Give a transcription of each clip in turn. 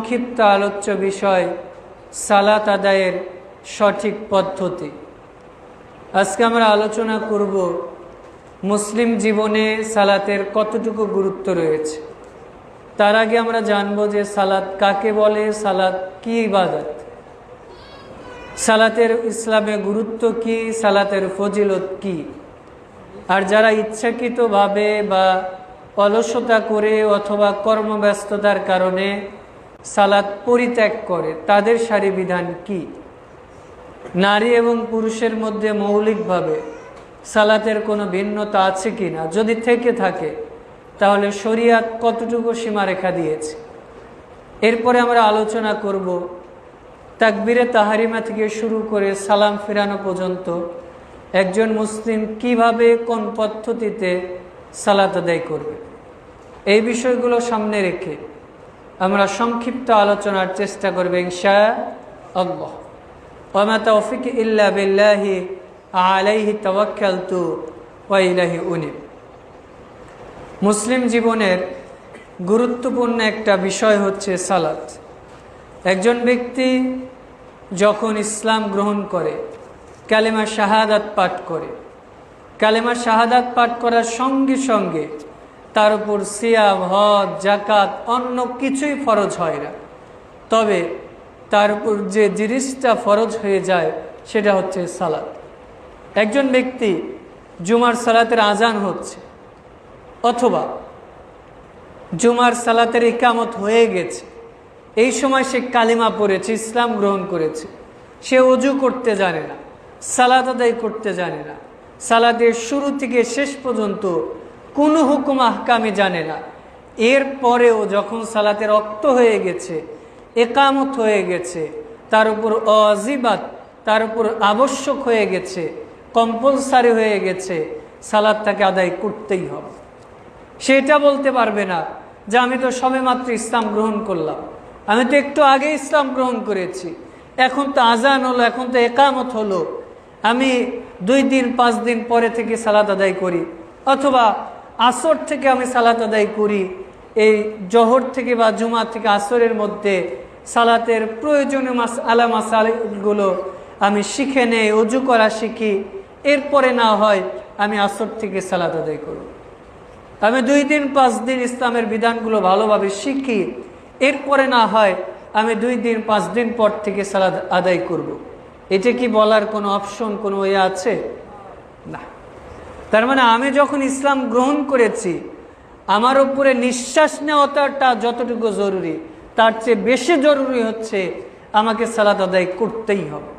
সংক্ষিপ্ত আলোচ্য বিষয় সালাত আদায়ের সঠিক পদ্ধতি। আজকে আমরা আলোচনা করব মুসলিম জীবনে সালাতের কতটুকু গুরুত্ব রয়েছে। তার আগে আমরা জানব যে সালাত কাকে বলে, সালাত কি ইবাদত, সালাতের ইসলামে গুরুত্ব কি, সালাতের ফজিলত কি। আর যারা ইচ্ছাকৃতভাবে বা অলসতা করে অথবা কর্মব্যস্ততার কারণে সালাত পরিত্যাগ করে তাদের সারি বিধান কি। নারী এবং পুরুষের মধ্যে মৌলিকভাবে সালাতের কোনো ভিন্নতা আছে কি না, যদি থেকে থাকে তাহলে শরিয়াত কতটুকু সীমারেখা দিয়েছে। এরপরে আমরা আলোচনা করব তাকবীরে তাহারিমা থেকে শুরু করে সালাম ফিরানো পর্যন্ত একজন মুসলিম কিভাবে কোন পদ্ধতিতে সালাত আদায় করবে। এই বিষয়গুলো সামনে রেখে আমরা সংক্ষিপ্ত আলোচনার চেষ্টা করব ইনশাআল্লাহ। ওয়া মা তাওফিক ইল্লা বিল্লাহি আলাইহি তাওয়াক্কালতু ওয়া ইলাইহি উনীব। মুসলিম জীবনের গুরুত্বপূর্ণ একটা বিষয় হচ্ছে সালাত। একজন ব্যক্তি যখন ইসলাম গ্রহণ করে, কালেমা শাহাদাত পাঠ করে, কালেমা শাহাদাত পাঠ করার সঙ্গে সঙ্গে তার উপর সিয়াম, হজ, যাকাত অন্য কিছুই ফরজ হয় না। তবে তার উপর যে জিনিসটা ফরজ হয়ে যায় সেটা হচ্ছে সালাত। একজন ব্যক্তি জুমার সালাতের আজান হচ্ছে অথবা জুমার সালাতের ইকামত হয়ে গেছে, এই সময় সে কালিমা পড়েছে, ইসলাম গ্রহণ করেছে, সে ওযু করতে জানে না, সালাত আদায় করতে জানে না, সালাতের শুরু থেকে শেষ পর্যন্ত কোনো হুকুম আহকামে জানে না। এরপরেও যখন সালাতের ওয়াক্ত হয়ে গেছে, একামত হয়ে গেছে, তার উপর ওয়াজিবাত, তার উপর আবশ্যক হয়ে গেছে, কম্পালসারি হয়ে গেছে, সালাত তাকে আদায় করতেই হবে। সেটা বলতে পারবে না যে আমি তো সবেমাত্র ইসলাম গ্রহণ করলাম, আমি তো একটু আগে ইসলাম গ্রহণ করেছি, এখন তো আজান হলো, এখন তো একামত হলো, আমি 2 দিন 5 দিন পরে থেকে সালাত আদায় করি, অথবা আসর থেকে আমি সালাত আদায় করি। এই জোহর থেকে বা জুমা থেকে আসরের মধ্যে সালাতের প্রয়োজনীয় মাসালাগুলো আমি শিখে নেই, ওযু করা শিখি, এরপরে না হয় আমি আসর থেকে সালাত আদায় করব। আমি 2 দিন 5 দিন ইসলামের বিধানগুলো ভালোভাবে শিখি, এরপরে না হয় আমি 2 দিন 5 দিন পর থেকে সালাত আদায় করব। এটা কি বলার কোনো অপশন, কোনো ইয়ে আছে? না। তার মানে আমি যখন ইসলাম গ্রহণ করেছি, আমার উপরে নিঃশ্বাস নেওয়াটা যতটুকু জরুরি, তার চেয়ে বেশি জরুরি হচ্ছে আমাকে সালাত আদায় করতেই হবে।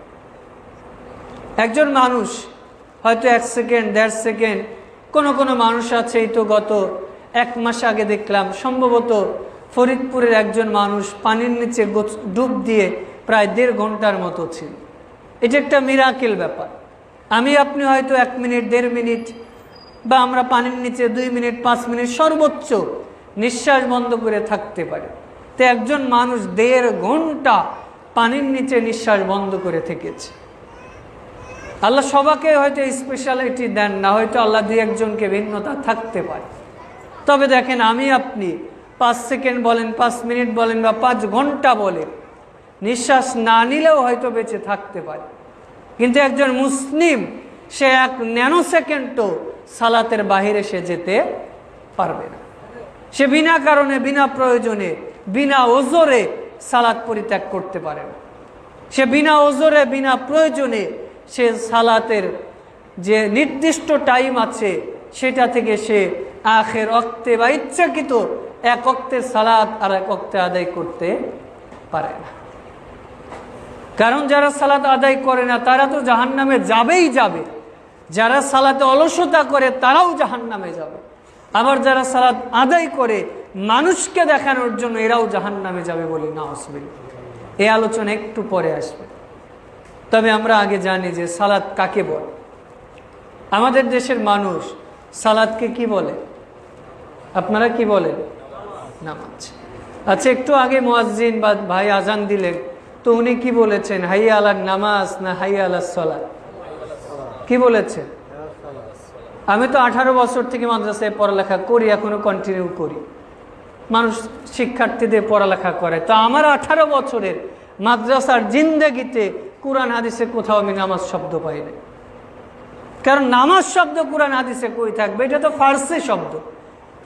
একজন মানুষ হয়তো 1 সেকেন্ড 1.5 সেকেন্ড, কোনো মানুষ আছে, এই তো গত 1 মাস আগে দেখলাম সম্ভবত ফরিদপুরের একজন মানুষ পানির নিচে ডুব দিয়ে প্রায় 1.5 ঘন্টার মতো ছিল। এটা একটা মিরাকেল ব্যাপার। আমি আপনি হয়তো 1 মিনিট 1.5 মিনিট, বা আমরা পানির নিচে 2 মিনিট 5 মিনিট সর্বোচ্চ নিঃশ্বাস বন্ধ করে থাকতে পারি। তো একজন মানুষ 1.5 ঘন্টা পানির নিচে নিঃশ্বাস বন্ধ করে থেকেছে। আল্লাহ সবাইকে হয়তো স্পেশালিটি দেন না, হয়তো আল্লাহ 2-1জনকে ভিন্নতা থাকতে পারে। তবে দেখেন, আমি আপনি 5 সেকেন্ড বলেন, 5 মিনিট বলেন বা 5 ঘন্টা বলেন, নিঃশ্বাস না নিলেও হয়তো বেঁচে থাকতে পারে। কিন্তু একজন মুসলিম সে 1 ন্যানো সেকেন্ডও সালাতের বাহিরে সে যেতে পারবে না। সে বিনা কারণে, বিনা প্রয়োজনে, বিনা ওজরে সালাত পরিত্যাগ করতে পারে না। সে বিনা ওজরে, বিনা প্রয়োজনে সে সালাতের যে নির্দিষ্ট টাইম আছে সেটা থেকে সে আখের ওয়াক্তে বা ইচ্ছাকৃত 1 ওয়াক্তের সালাত আর 1 ওয়াক্তে আদায় করতে পারে না। কারণ যারা সালাত আদায় করে না তারা তো জাহান্নামে যাবেই যাবে, যারা সালাতে অলসতা করে তারাও জাহান্নামে যাবে, আবার যারা সালাত আদায় করে মানুষকে দেখানোর জন্য এরাও জাহান্নামে যাবে বলি না আসবে। এই আলোচনা একটু পরে আসবে। তবে আমরা আগে জানি যে সালাত কাকে বলে। আমাদের দেশের মানুষ সালাতকে কি বলে? আপনারা কি বলেন? নামাজ। আচ্ছা, একটু আগে মুয়াজ্জিন বা ভাই আজান দিলেন, তো উনি কি বলেছেন? হাইয়া আলান নামাজ না হাইয়া আলাস সালাত? কি বলেছেন? আমি তো 18 বছর থেকে মাদ্রাসায় পড়ালেখা করি, এখনো কন্টিনিউ করি। মানুষ শিক্ষার্থীদের পড়ালেখা করে। তো আমার 18 বছরের মাদ্রাসার জিন্দেগিতে কোরআন হাদিসে কোথাও আমি নামাজ শব্দ পাই না। কারণ নামাজ শব্দ কোরআন হাদিসে কই থাকবে? এটা তো ফার্সি শব্দ,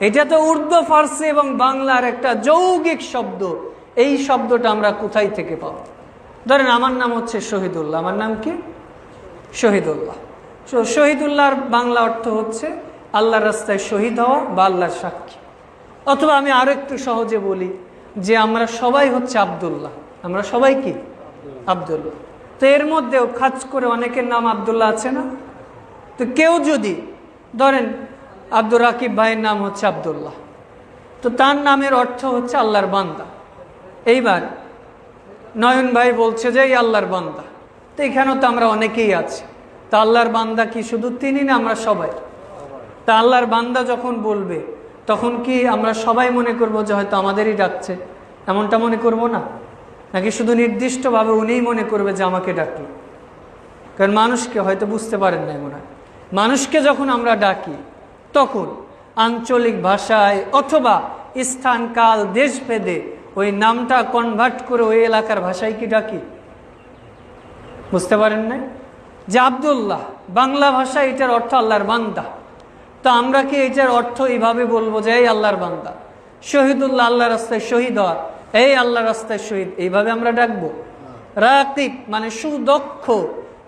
এটা তো উর্দু, ফার্সি এবং বাংলার একটা যৌগিক শব্দ। এই শব্দটা আমরা কোথায় থেকে পাবো? ধরেন আমার নাম হচ্ছে শহীদুল্লাহ, আমার নাম কি? শহীদুল্লাহ। শহীদুল্লাহর বাংলা অর্থ হচ্ছে আল্লাহর রাস্তায় শহীদ হওয়া বা আল্লাহর সাক্ষী। অথবা আমি আরো একটু সহজে বলি যে আমরা সবাই হচ্ছে আব্দুল্লাহ, আমরা সবাই কি? আব্দুল্লাহ। তো এর মধ্যেও খাস করে অনেকের নাম আব্দুল্লাহ আছে না? তো কেউ যদি ধরেন আব্দুর রাকিব ভাইয়ের নাম হচ্ছে আব্দুল্লাহ, তো তার নামের অর্থ হচ্ছে আল্লাহর বান্দা। এইবার নয়ন ভাই বলছে যে এই আল্লাহর বান্দা, তো এখানেও তো আমরা অনেকেই আছি। তা আল্লাহর বান্দা কি শুধু তিনি না, আমরা সবাই? তা আল্লাহর বান্দা যখন বলবে তখন কি আমরা সবাই মনে করব যে হয়তো আমাদেরই ডাকছে? এমনটা মনে করব না? নাকি শুধু নির্দিষ্টভাবে উনিই মনে করবে যে আমাকে ডাকলো? কারণ মানুষকে হয়তো বুঝতে পারেন না, মনে হয় মানুষকে যখন আমরা ডাকি তখন আঞ্চলিক ভাষায় অথবা স্থান কাল দেশ ভেদে ওই নামটা কনভার্ট করে ওই এলাকার ভাষায় কি ডাকি? বুঝতে পারেন না? যে আব্দুল্লাহ বাংলা ভাষায় এটার অর্থ আল্লাহর বান্দা। তো আমরা কি এটার অর্থ এইভাবে বলবো যে এই আল্লাহর বান্দা? শহীদুল্লাহ আল্লাহ রাস্তায় শহীদ হওয়া, এই আল্লাহ রাস্তায় শহীদ, এইভাবে আমরা ডাকবো? রাকিব মানে সুদক্ষ,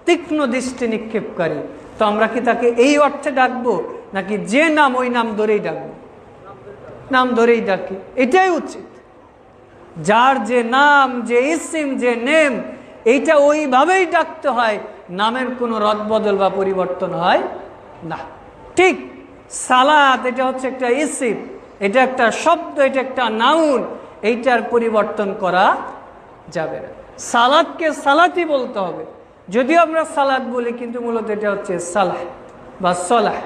তীক্ষ্ণ দৃষ্টি নিক্ষেপকারী। তো আমরা কি তাকে এই অর্থে ডাকবো, নাকি যে নাম ওই নাম ধরেই ডাকবো? নাম ধরেই ডাকি, এটাই উচিত। যার যে নাম, যে ইসিম, যে নেম, এইটা ওইভাবেই ডাকতে হয়, নামের কোনো রদবদল বা পরিবর্তন হয় না। ঠিক সালাত এটা হচ্ছে একটা ইসিম, এটা একটা শব্দ, এটা একটা নাউন, এইটার পরিবর্তন করা যাবে না। সালাতকে সালাতই বলতে হবে। যদিও আমরা সালাত বলি, কিন্তু মূলত এটা হচ্ছে সালাহ বা সলাহ।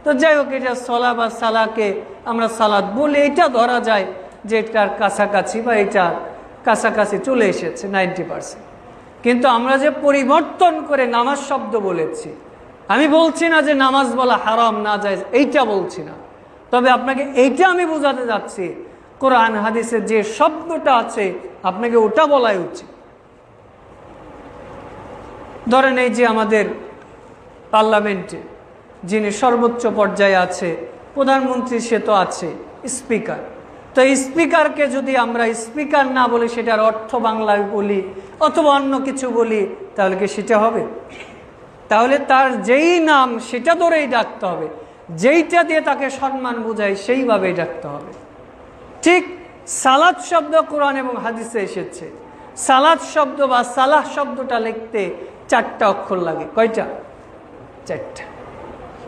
তো যাই হোক, এটা সলা বা সালাকে আমরা সালাত বলি, এটা ধরা যায় যে এটার কাছাকাছি বা এটা কাছাকাছি চলে এসেছে 90%। কিন্তু আমরা যে পরিবর্তন করে নামাজ শব্দ বলেছি, আমি বলছি না যে নামাজ বলা হারাম না যায়, এইটা বলছি না। তবে আপনাকে এইটা আমি বোঝাতে যাচ্ছি, কোরআন হাদিসের যে শব্দটা আছে আপনাকে ওটা বলাই উচিত। ধরেন এই যে আমাদের পার্লামেন্টে যিনি সর্বোচ্চ পর্যায়ে আছে, প্রধানমন্ত্রী, সে তো আছে স্পিকার। তো স্পিকারকে যদি আমরা স্পিকার না বলি, সেটার অর্থ বাংলায় বলি অথবা অন্য কিছু বলি, তাহলে কি সেটা হবে? তাহলে তার যেই নাম সেটা ধরেই ডাকতে হবে, যেইটা দিয়ে তাকে সম্মান বোঝায় সেইভাবেই ডাকতে হবে। ঠিক সালাত শব্দ কোরআন এবং হাদিসে এসেছে। সালাত শব্দ বা সালাহ শব্দটা লিখতে 4টা অক্ষর লাগে। কয়টা? 4টা।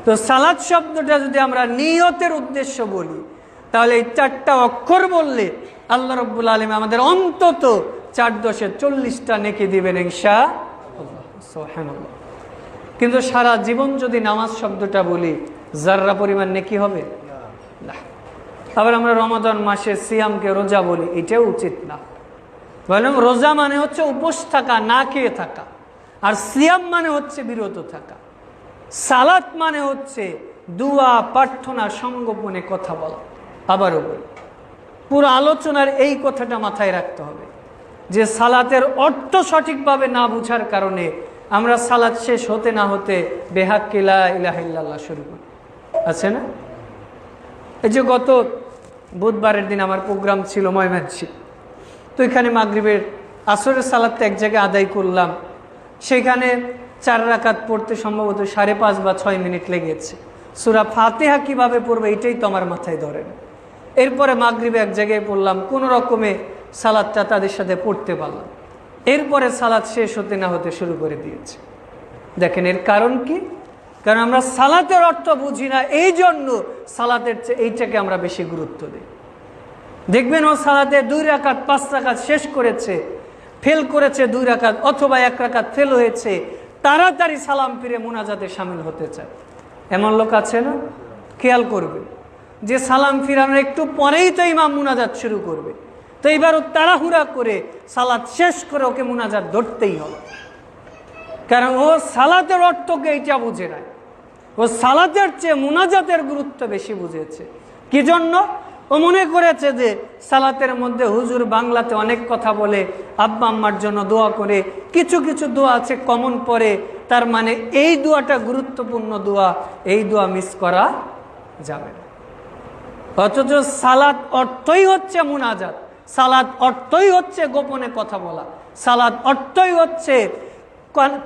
তো সালাত শব্দটা যদি আমরা নিয়তের উদ্দেশ্য বলি, তাহলে এই 4টা অক্ষর বললে আল্লাহ রাব্বুল আলামিন আমাদের অন্তত 4×10=40টা নেকি দিবেন ইনশাআল্লাহ। সুবহানাল্লাহ। কিন্তু সারা জীবন যদি নামাজ শব্দটা বলি, যাররা পরিমাণ নেকি হবে না। আবার আমরা রমাদান মাসে সিয়ামকে রোজা বলি, এটাও উচিত না। বরং রোজা মানে হচ্ছে উপোস থাকা, না খেয়ে থাকা, আর সিয়াম মানে হচ্ছে বিরত থাকা। সালাত মানে হচ্ছে দুয়া, প্রার্থনা, সঙ্গোপনে কথা বলা। আবারও বলি, পুরো আলোচনার এই কথাটা মাথায় রাখতে হবে যে সালাতের অর্থ সঠিকভাবে না বুঝার কারণে আমরা সালাত শেষ হতে না হতে বেহাক্কি লা ইলাহা ইল্লাল্লাহ শুরু করি, আছে না? এই যে গত বুধবারের দিন আমার প্রোগ্রাম ছিল ময়মনসিংহ, তো এখানে মাগরিবের আসরের সালাতটা এক জায়গায় আদায় করলাম। সেখানে 4 রাকাত পড়তে সম্ভবত 5.5 বা 6 মিনিট লেগেছে। সূরা ফাতিহা কিভাবে পড়বে এটাই তো আমার মাথায় ধরে না। এরপরে মাগরিবে এক জায়গায় পড়লাম, কোনো রকমে সালাতটা তাদের সাথে পড়তে পারলাম। এরপরে সালাত শেষ হতে না হতে শুরু করে দিয়েছে। দেখেন এর কারণ কি? কারণ আমরা সালাতের অর্থ বুঝি না, এই জন্য সালাতের চেয়ে এইটাকে আমরা বেশি গুরুত্ব দিই। দেখবেন ও সালাতে 2 রাকাত 5 রাকাত শেষ করেছে, ফেল করেছে 2 রাকাত অথবা 1 রাকাত ফেল হয়েছে, তাড়াতাড়ি সালাম ফিরে মুনাজাতে শামিল হতে চায়। এমন লোক আছে না? খেয়াল করবে যে সালাম ফিরানোর একটু পরেই তো ইমাম মুনাজাত শুরু করবে, তো এবারও তাড়াহুড়া করে সালাত শেষ করে ওকে মুনাজাত ধরতেই হবে। কারণ ও সালাতের অর্থকে এইটা বুঝে না, ও সালাতের চেয়ে মুনাজাতের গুরুত্ব বেশি বুঝেছে। কি জন্য? ও মনে করেছে যে সালাতের মধ্যে হুজুর বাংলাতে অনেক কথা বলে, আব্বা আম্মার জন্য দোয়া করে, কিছু কিছু দোয়া আছে কমন পড়ে, তার মানে এই দোয়াটা গুরুত্বপূর্ণ দোয়া, এই দোয়া মিস করা যাবে না। অথচ সালাত অর্থই হচ্ছে মুনাজাত, সালাত অর্থই হচ্ছে গোপনে কথা বলা, সালাত অর্থই হচ্ছে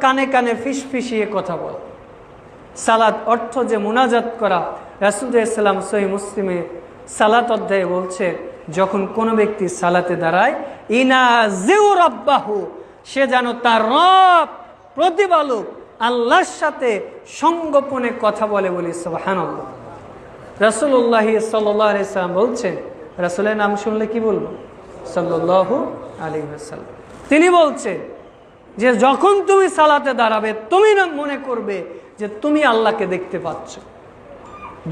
কানে কানে ফিসফিসিয়ে কথা বলা। সালাত অর্থ যে মুনাজাত করা। রাসূলুল্লাহ সাল্লাল্লাহু আলাইহি ওয়াসাল্লাম সহিহ মুসলিমে সালাত অধ্যায়ে বলছে, যখন কোনো ব্যক্তি সালাতে দাঁড়ায়, ইনাজিউ রাব্বাহু, সে যেন তার রব প্রতিপালক আল্লাহর সাথে সংগোপনে কথা বলে, বলি সুবহানাল্লাহ। রাসূলুল্লাহ সাল্লাল্লাহু আলাইহি ওয়াসাল্লাম বলছেন, রাসূলের নাম শুনলে কি বলবো? সাল্লাল্লাহু আলাইহি ওয়াসাল্লাম। তিনি বলছেন যে যখন তুমি সালাতে দাঁড়াবে, তুমি না মনে করবে যে তুমি আল্লাহকে দেখতে পাচ্ছ।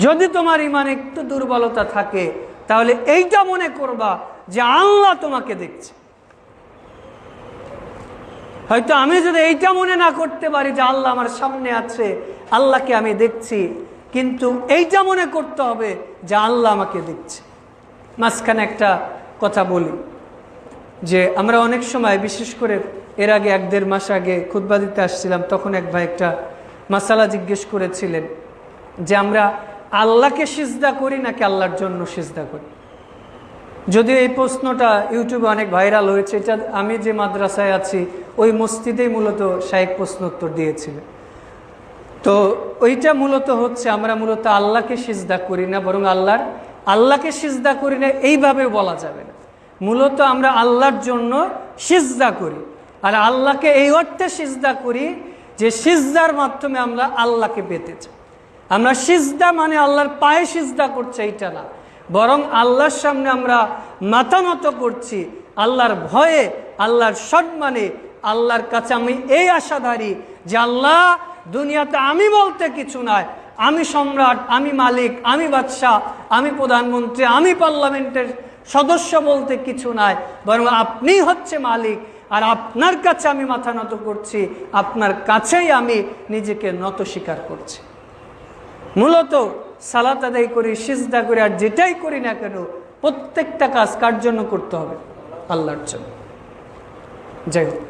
যদি তোমার ইমান একটু দুর্বলতা থাকে, তাহলে এইটা মনে করবা যে আল্লাহ তোমাকে দেখছে। হয়তো আমি যদি এইটা মনে না করতে পারি যে আল্লাহ আমার সামনে আছে, আল্লাহকে আমি দেখছি, কিন্তু এইটা মনে করতে হবে যে আল্লাহ আমাকে দেখছে। মাঝখানে একটা কথা বলি, যে আমরা অনেক সময়, বিশেষ করে এর আগে 1-1.5 মাস আগে খুতবা দিতে আসছিলাম, তখন এক ভাই একটা মাসালা জিজ্ঞেস করেছিলেন যে আমরা আল্লাহকে সিজদা করি নাকি আল্লাহর জন্য সিজদা করি। যদিও এই প্রশ্নটা ইউটিউবে অনেক ভাইরাল হয়েছে, এটা আমি যে মাদ্রাসায় আছি ওই মসজিদেই মূলত শাইখ প্রশ্ন উত্তর দিয়েছিলেন। তো ওইটা মূলত হচ্ছে, আমরা মূলত আল্লাহকে সিজদা করি না, বরং আল্লাহকে সিজদা করি না এইভাবে বলা যাবে না। মূলত আমরা আল্লাহর জন্য সিজদা করি, আর আল্লাহকে এই অর্থে সিজদা করি যে সিজদার মাধ্যমে আমরা আল্লাহকে পেতে চাই। আমরা সিজদা মানে আল্লাহর পায়ে সিজদা করছি এইটা না, বরং আল্লাহর সামনে আমরা মাথা নত করছি, আল্লাহর ভয়ে, আল্লাহর সম্মানে, আল্লাহর কাছে আমি এই আশাধারী যে আল্লাহ, দুনিয়াতে আমি বলতে কিছু নাই, আমি সম্রাট, আমি মালিক, আমি বাদশাহ, আমি প্রধানমন্ত্রী, আমি পার্লামেন্টের সদস্য বলতে কিছু নাই, বরং আপনি হচ্ছে মালিক, আর আপনার কাছে আমি মাথা নত করছি, আপনার কাছেই আমি নিজেকে নত স্বীকার করছি। মূলত সালাত আদায় করি, সিজদা করি, আর যেটাই করি না কেন, প্রত্যেকটা কাজ কার জন্য করতে হবে? আল্লাহর জন্য। যাই হোক,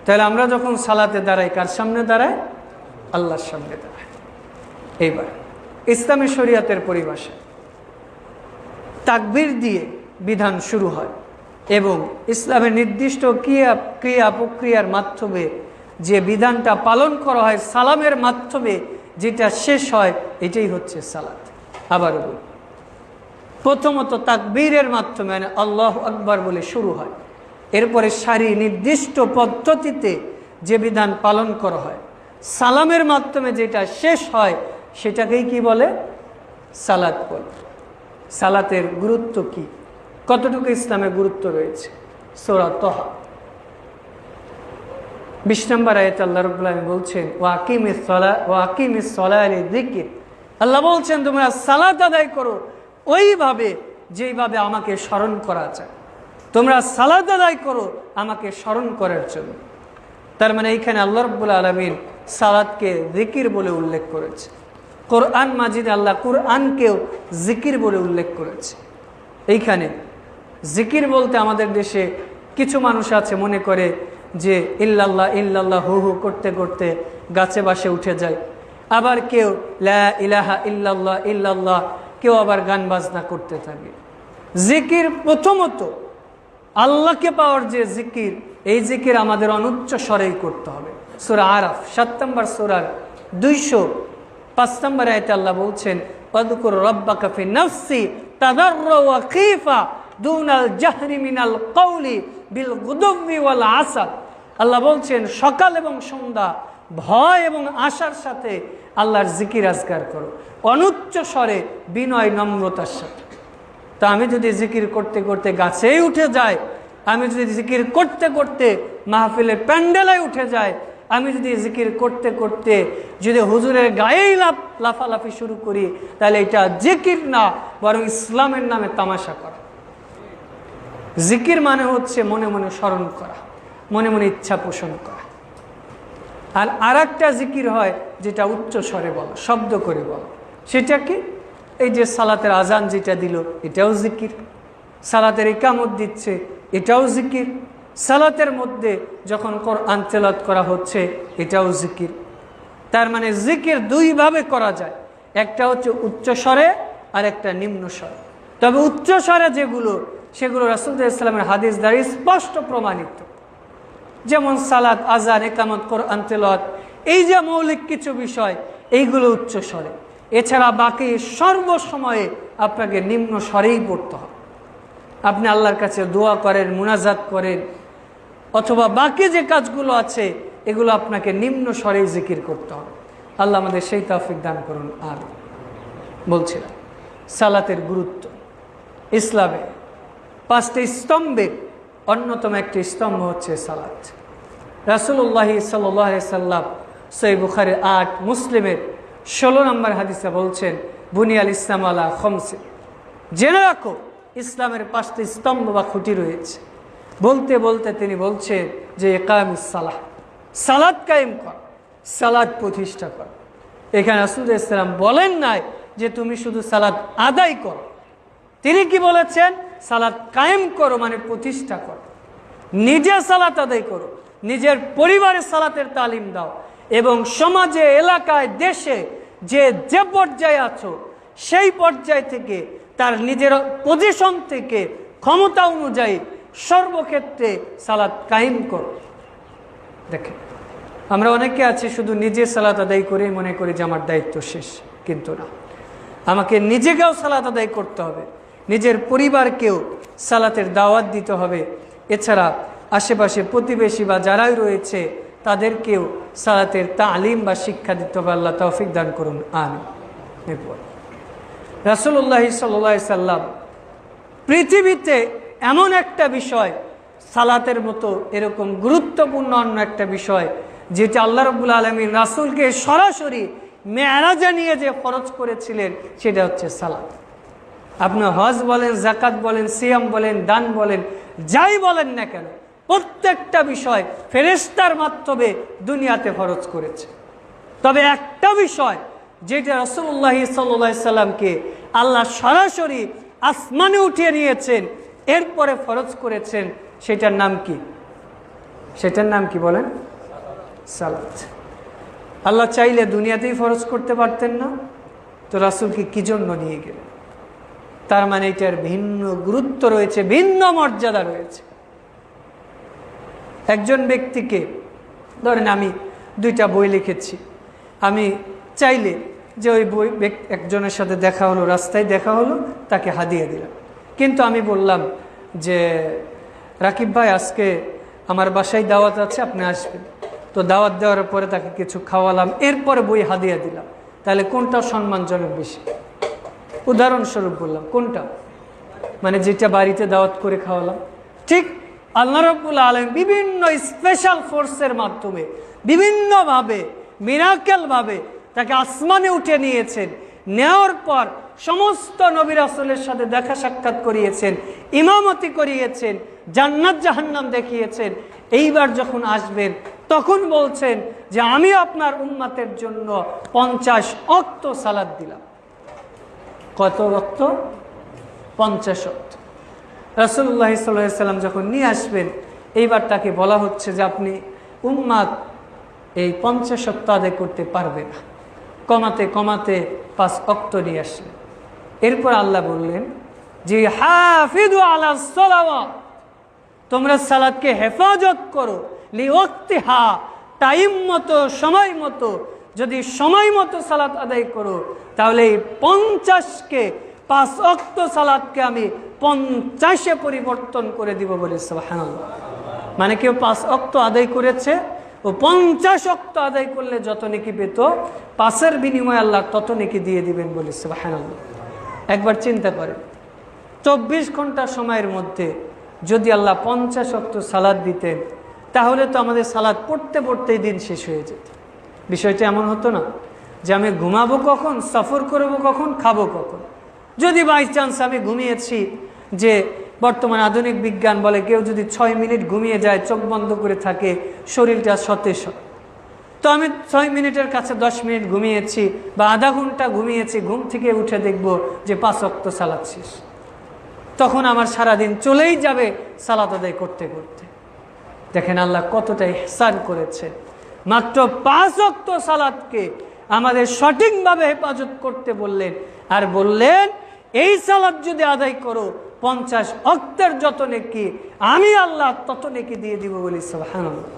তাহলে আমরা যখন সালাতে দাঁড়াই, কার সামনে দাঁড়াই? আল্লাহর সামনে দাঁড়াই। এইবার ইসলামী শরীয়তের পরিভাষায় তাকবীর দিয়ে বিধান শুরু হয়, এবং ইসলামের নির্দিষ্ট ক্রিয়া প্রক্রিয়ার মাধ্যমে যে বিধানটা পালন করা হয়, সালামের মাধ্যমে যেটা শেষ হয়, এটাই হচ্ছে সালাত। আবারও বলি, প্রথমত তাকবীরের মাধ্যমে, মানে আল্লাহু আকবার বলে শুরু হয়, এরপরে সারি নির্দিষ্ট পদ্ধতিতে যে বিধান পালন করা হয়, সালামের মাধ্যমে যেটা শেষ হয়, সেটাকেই কি বলে? সালাত বলে। সালাতের গুরুত্ব কি, কতটুকু ইসলামের গুরুত্ব রয়েছে? সূরা তাহা 20 নম্বর আয়াতে আল্লাহ রাব্বুল আলামিন বলছেন, ওয়াকিমিস সালাহ লিযিকর। আল্লাহ বলছেন তোমরা সালাত আদায় করো ওইভাবে যেইভাবে আমাকে স্মরণ করা যায়। তোমরা সালাত আদায় করো আমাকে স্মরণ করার জন্য। তার মানে এইখানে আল্লাহ রাব্বুল আলামিন সালাতকে জিকির বলে উল্লেখ করেছে। কোরআন মাজিদে আল্লাহ কোরআনকেও জিকির বলে উল্লেখ করেছে। এইখানে জিকির বলতে আমাদের দেশে কিছু মানুষ আছে মনে করে যে ইল্লাল্লাহ ইল্লাল্লাহ হু হু করতে করতে গাছে বাসে উঠে যায়, আবার কেউ লা ইলাহা ইল্লাল্লাহ ইল্লাল্লাহ, কেউ আবার গান বাজনা করতে থাকে। জিকির প্রথমত আল্লাহকে পাওয়ার যে জিকির, এই জিকির আমাদের অনুচ্চ স্বরেই করতে হবে। সূরা আরাফ 7 নম্বর সূরার 205 নম্বর আয়াতে আল্লাহ বলছেন, ওয়াযকুর রাব্বাকা ফি নাফসি তাদাররুআ ওয়া খীফা দুনাল জাহরি মিনাল কওলি বিল গুদুবি ওয়াল আসাল। আল্লাহ বলছেন সকাল এবং সন্ধ্যা ভয় এবং আশার সাথে আল্লাহর জিকির আজকার করো, অনুচ্চ স্বরে বিনয় নম্রতার সাথে। তা আমি যদি জিকির করতে করতে গাছেই উঠে যাই, আমি যদি জিকির করতে করতে মাহফিলের প্যান্ডেলে উঠে যাই, আমি যদি জিকির করতে করতে যদি হুজুরের গায়েই লাফালাফি শুরু করি, তাহলে এটা জিকির না, বরং ইসলামের নামে তামাশা করা। জিকির মানে হচ্ছে মনে মনে স্মরণ করা, মনে মনে ইচ্ছা পোষণ করা। আর আরেকটা জিকির হয় যেটা উচ্চ স্বরে বলো, শব্দ করে বলো। সেটা কি? এই যে সালাতের আজান যেটা দিল এটাও জিকির, সালাতের ইকামত দিচ্ছে এটাও জিকির, সালাতের মধ্যে যখন কোরআন তেলাওয়াত করা হচ্ছে এটাও জিকির। তার মানে জিকির দুইভাবে করা যায়, একটা হচ্ছে উচ্চ স্বরে আর একটা নিম্ন স্বরে। তবে উচ্চ স্বরে যেগুলো সেগুলো রাসূলুল্লাহ সাল্লাল্লাহু আলাইহি ওয়াসাল্লামের হাদিস দ্বারা স্পষ্ট প্রমাণিত, যেমন সালাত, আজান, ইকামত, কোরআন তেলাওয়াত, এই যে মৌলিক কিছু বিষয় এইগুলো উচ্চ স্বরে। এছাড়া বাকি সর্বসময়ে আপনাকে নিম্ন স্বরেই পড়তে হবে। আপনি আল্লাহর কাছে দোয়া করেন, মুনাজাত করেন, অথবা বাকি যে কাজগুলো আছে এগুলো আপনাকে নিম্ন স্বরেই জিকির করতে হবে। আল্লাহ আমাদের সেই তৌফিক দান করুন। আর বলছিলাম সালাতের গুরুত্ব। ইসলামে 5টি স্তম্ভের অন্যতম একটি স্তম্ভ হচ্ছে সালাত। রাসূলুল্লাহ সাল্লাল্লাহু আলাইহি সাল্লাম সহিহ বুখারী 8, মুসলিমের 16 নম্বর হাদিসে বলছেন, বুনিয়াল ইসলাম আলা খামসিন, জেনে রাখো ইসলামের 5টি স্তম্ভ বা খুঁটি রয়েছে। বলতে বলতে তিনি বলছেন যে ইকামিস সালাহ, সালাত কায়েম কর, সালাত প্রতিষ্ঠা কর। এখানে রাসূলুল্লাহ সাল্লাল্লাহু আলাইহি সাল্লাম বলেন নাই যে তুমি শুধু সালাত আদায় করো, তিনি কি বলেছেন? সালাত কায়েম করো, মানে প্রতিষ্ঠা করো। নিজে সালাত আদায় করো, নিজের পরিবারে সালাতের তালিম দাও, এবং সমাজে, এলাকায়, দেশে যে পর্যায়ে আছো সেই পর্যায় থেকে তার নিজের পজিশন থেকে ক্ষমতা অনুযায়ী সর্বক্ষেত্রে সালাত কায়েম করো। দেখেন, আমরা অনেকে আছি শুধু নিজে সালাত আদায় করে মনে করি যে আমার দায়িত্ব শেষ, কিন্তু না, আমাকে নিজেকেও সালাত আদায় করতে হবে, নিজের পরিবারকেও সালাতের দাওয়াত দিতে হবে। এছাড়া আশেপাশে প্রতিবেশী বা যারাই রয়েছে তাদেরকেও সালাতের তালিম বা শিক্ষা দিতে হবে। আল্লাহ তৌফিক দান করুন, আমিন। এরপর রাসূলুল্লাহ সাল্লাল্লাহু আলাইহি সাল্লাম পৃথিবীতে এমন একটা বিষয়, সালাতের মতো এরকম গুরুত্বপূর্ণ অন্য একটা বিষয় যেটা আল্লাহ রাব্বুল আলামিন রাসূলকে সরাসরি মেরাজে নিয়ে যে ফরজ করেছিলেন, সেটা হচ্ছে সালাত। আপনি হজ বলেন, যাকাত বলেন, সিয়াম বলেন, দান বলেন, যাই বলেন না কেন, প্রত্যেকটা বিষয় ফেরেশতার মাধ্যমে দুনিয়াতে ফরজ করেছে। তবে একটা বিষয় যেটা রাসূলুল্লাহ সাল্লাল্লাহু আলাইহি সাল্লামকে আল্লাহ সরাসরি আসমানে উঠিয়ে নিয়েছেন, এরপরে ফরজ করেছেন, সেটার নাম কি? সেটার নাম কি বলেন? সালাত। আল্লাহ চাইলে দুনিয়াতেই ফরজ করতে পারতেন না, তো রাসূলকে কি জন্য নিয়ে গেলেন? তার মানে এটার ভিন্ন গুরুত্ব রয়েছে, ভিন্ন মর্যাদা রয়েছে। একজন ব্যক্তিকে, ধরেন আমি 2টা বই লিখেছি, আমি চাইলে যে ওই বই একজনের সাথে দেখা হলো, রাস্তায় দেখা হলো, তাকে হাদিয়া দিলাম। কিন্তু আমি বললাম যে রাকিব ভাই, আজকে আমার বাসায় দাওয়াত আছে, আপনি আসবেন। তো দাওয়াত দেওয়ার পরে তাকে কিছু খাওয়ালাম, এরপরে বই হাদিয়া দিলাম, তাহলে কোনটা সম্মানজনক বেশি? উদাহরণস্বরূপ বললাম, কোনটা? মানে যেটা বাড়িতে দাওয়াত করে খাওয়ালাম। ঠিক আল্লাহ রাব্বুল আলামিন বিভিন্ন স্পেশাল ফোর্সের মাধ্যমে বিভিন্নভাবে মিরাকেলভাবে তাকে আসমানে উঠে নিয়েছেন, নেওয়ার পর সমস্ত নবী রাসূলের সাথে দেখা সাক্ষাৎ করিয়েছেন, ইমামতি করিয়েছেন, জান্নাত জাহান্নাম দেখিয়েছেন। এইবার যখন আসবেন তখন বলছেন যে আমি আপনার উম্মতের জন্য 50 ওয়াক্ত সালাত দিলাম। কত ওয়াক্ত? 50 ওয়াক্ত। রাসূলুল্লাহ সাল্লাল্লাহু আলাইহি সাল্লাম যখন নিয়ে আসবেন, এইবার তাকে বলা হচ্ছে যে আপনি উম্মত এই 50 ওয়াক্ত আদায় করতে পারবে না, কমাতে কমাতে 5 ওয়াক্ত নিয়ে আসলেন। এরপর আল্লাহ বললেন যে হাফিজু আলাস সালাওয়াত, তোমরা সালাতকে হেফাজত করো, লিওয়াক্তিহা, টাইম মতো, সময় মতো। যদি সময় মতো সালাত আদায় করো তাহলে এই 50কে, 5 ওয়াক্ত সালাতকে আমি 50-এ পরিবর্তন করে দিব বলে সুবহানাল্লাহ। মানে কেউ 5 ওয়াক্ত আদায় করেছে, ও 50 ওয়াক্ত আদায় করলে যত নেকি পেত, 5-এর বিনিময়ে আল্লাহ তত নেকি দিয়ে দিবেন বলে সুবহানাল্লাহ। একবার চিন্তা করেন, 24 ঘন্টা সময়ের মধ্যে যদি আল্লাহ 50 ওয়াক্ত সালাত দিতেন, তাহলে তো আমাদের সালাত পড়তে পড়তেই দিন শেষ হয়ে যেত। বিষয়টা এমন হতো না যে আমি ঘুমাবো কখন, সফর করবো কখন, খাবো কখন। যদি বাই চান্স আমি ঘুমিয়েছি, যে বর্তমান আধুনিক বিজ্ঞান বলে কেউ যদি 6 মিনিট ঘুমিয়ে যায়, চোখ বন্ধ করে থাকে, শরীরটা সতেজ হয়। তো আমি 6 মিনিটের কাছে 10 মিনিট ঘুমিয়েছি বা আধা ঘন্টা ঘুমিয়েছি, ঘুম থেকে উঠে দেখব যে 5 ওয়াক্ত সালাত শেষ। তখন আমার সারাদিন চলেই যাবে সালাত আদায় করতে করতে। দেখেন আল্লাহ কতটা ইহসান করেছে, মাত্র 5 ওয়াক্ত সালাতকে আমাদের সঠিকভাবে হেফাজত করতে বললেন, আর বললেন এই সালাত যদি আদায় করো 50 ওয়াক্তের যত নেকি আমি আল্লাহ তত নেকি দিয়ে দিব বলি সুবহানাল্লাহ।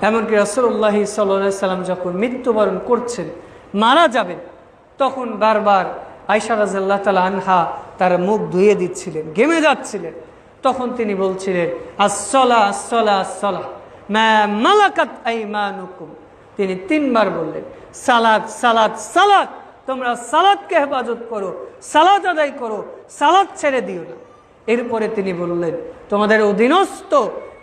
এমনকি রাসূলুল্লাহ সাল্লাল্লাহু আলাইহি সাল্লাম যখন মৃত্যুবরণ করছেন, মারা যাবেন, তখন বারবার আয়েশা রাদিয়াল্লাহু তাআলা আনহা তার মুখ ধুয়ে দিচ্ছিলেন, ঘেমে যাচ্ছিলেন। তখন তিনি বলছিলেন আসসালাহ আসসালাহ আসসালাহ মা মালাকাত আইমানুকুম। তিনি 3 বার বললেন সালাত সালাত সালাত, তোমরা সালাতকে হেফাজত করো, সালাত আদায় করো, সালাত ছেড়ে দিও না। এরপরে তিনি বললেন তোমাদের অধীনস্থ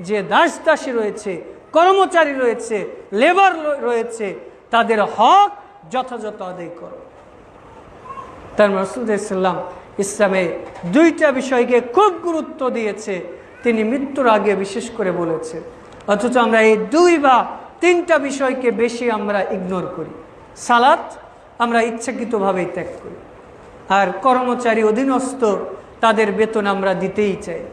যে দাস দাসী রয়েছে, কর্মচারী রয়েছে, লেবার রয়েছে, তাদের হক যথাযথ আদায় করো। তার রাসূলুল্লাহ সাল্লাল্লাহু আলাইহি ওয়াসাল্লাম ইসলামে 2টা বিষয়কে খুব গুরুত্ব দিয়েছে, তিনি মৃত্যুর আগে বিশেষ করে বলেছে, অথচ আমরা এই 2 বা 3টা বিষয়কে বেশি আমরা ইগনোর করি। সালাত আমরা ইচ্ছাকৃতভাবেই ত্যাগ করি, আর কর্মচারী অধীনস্থ তাদের বেতন আমরা দিতেই চাই।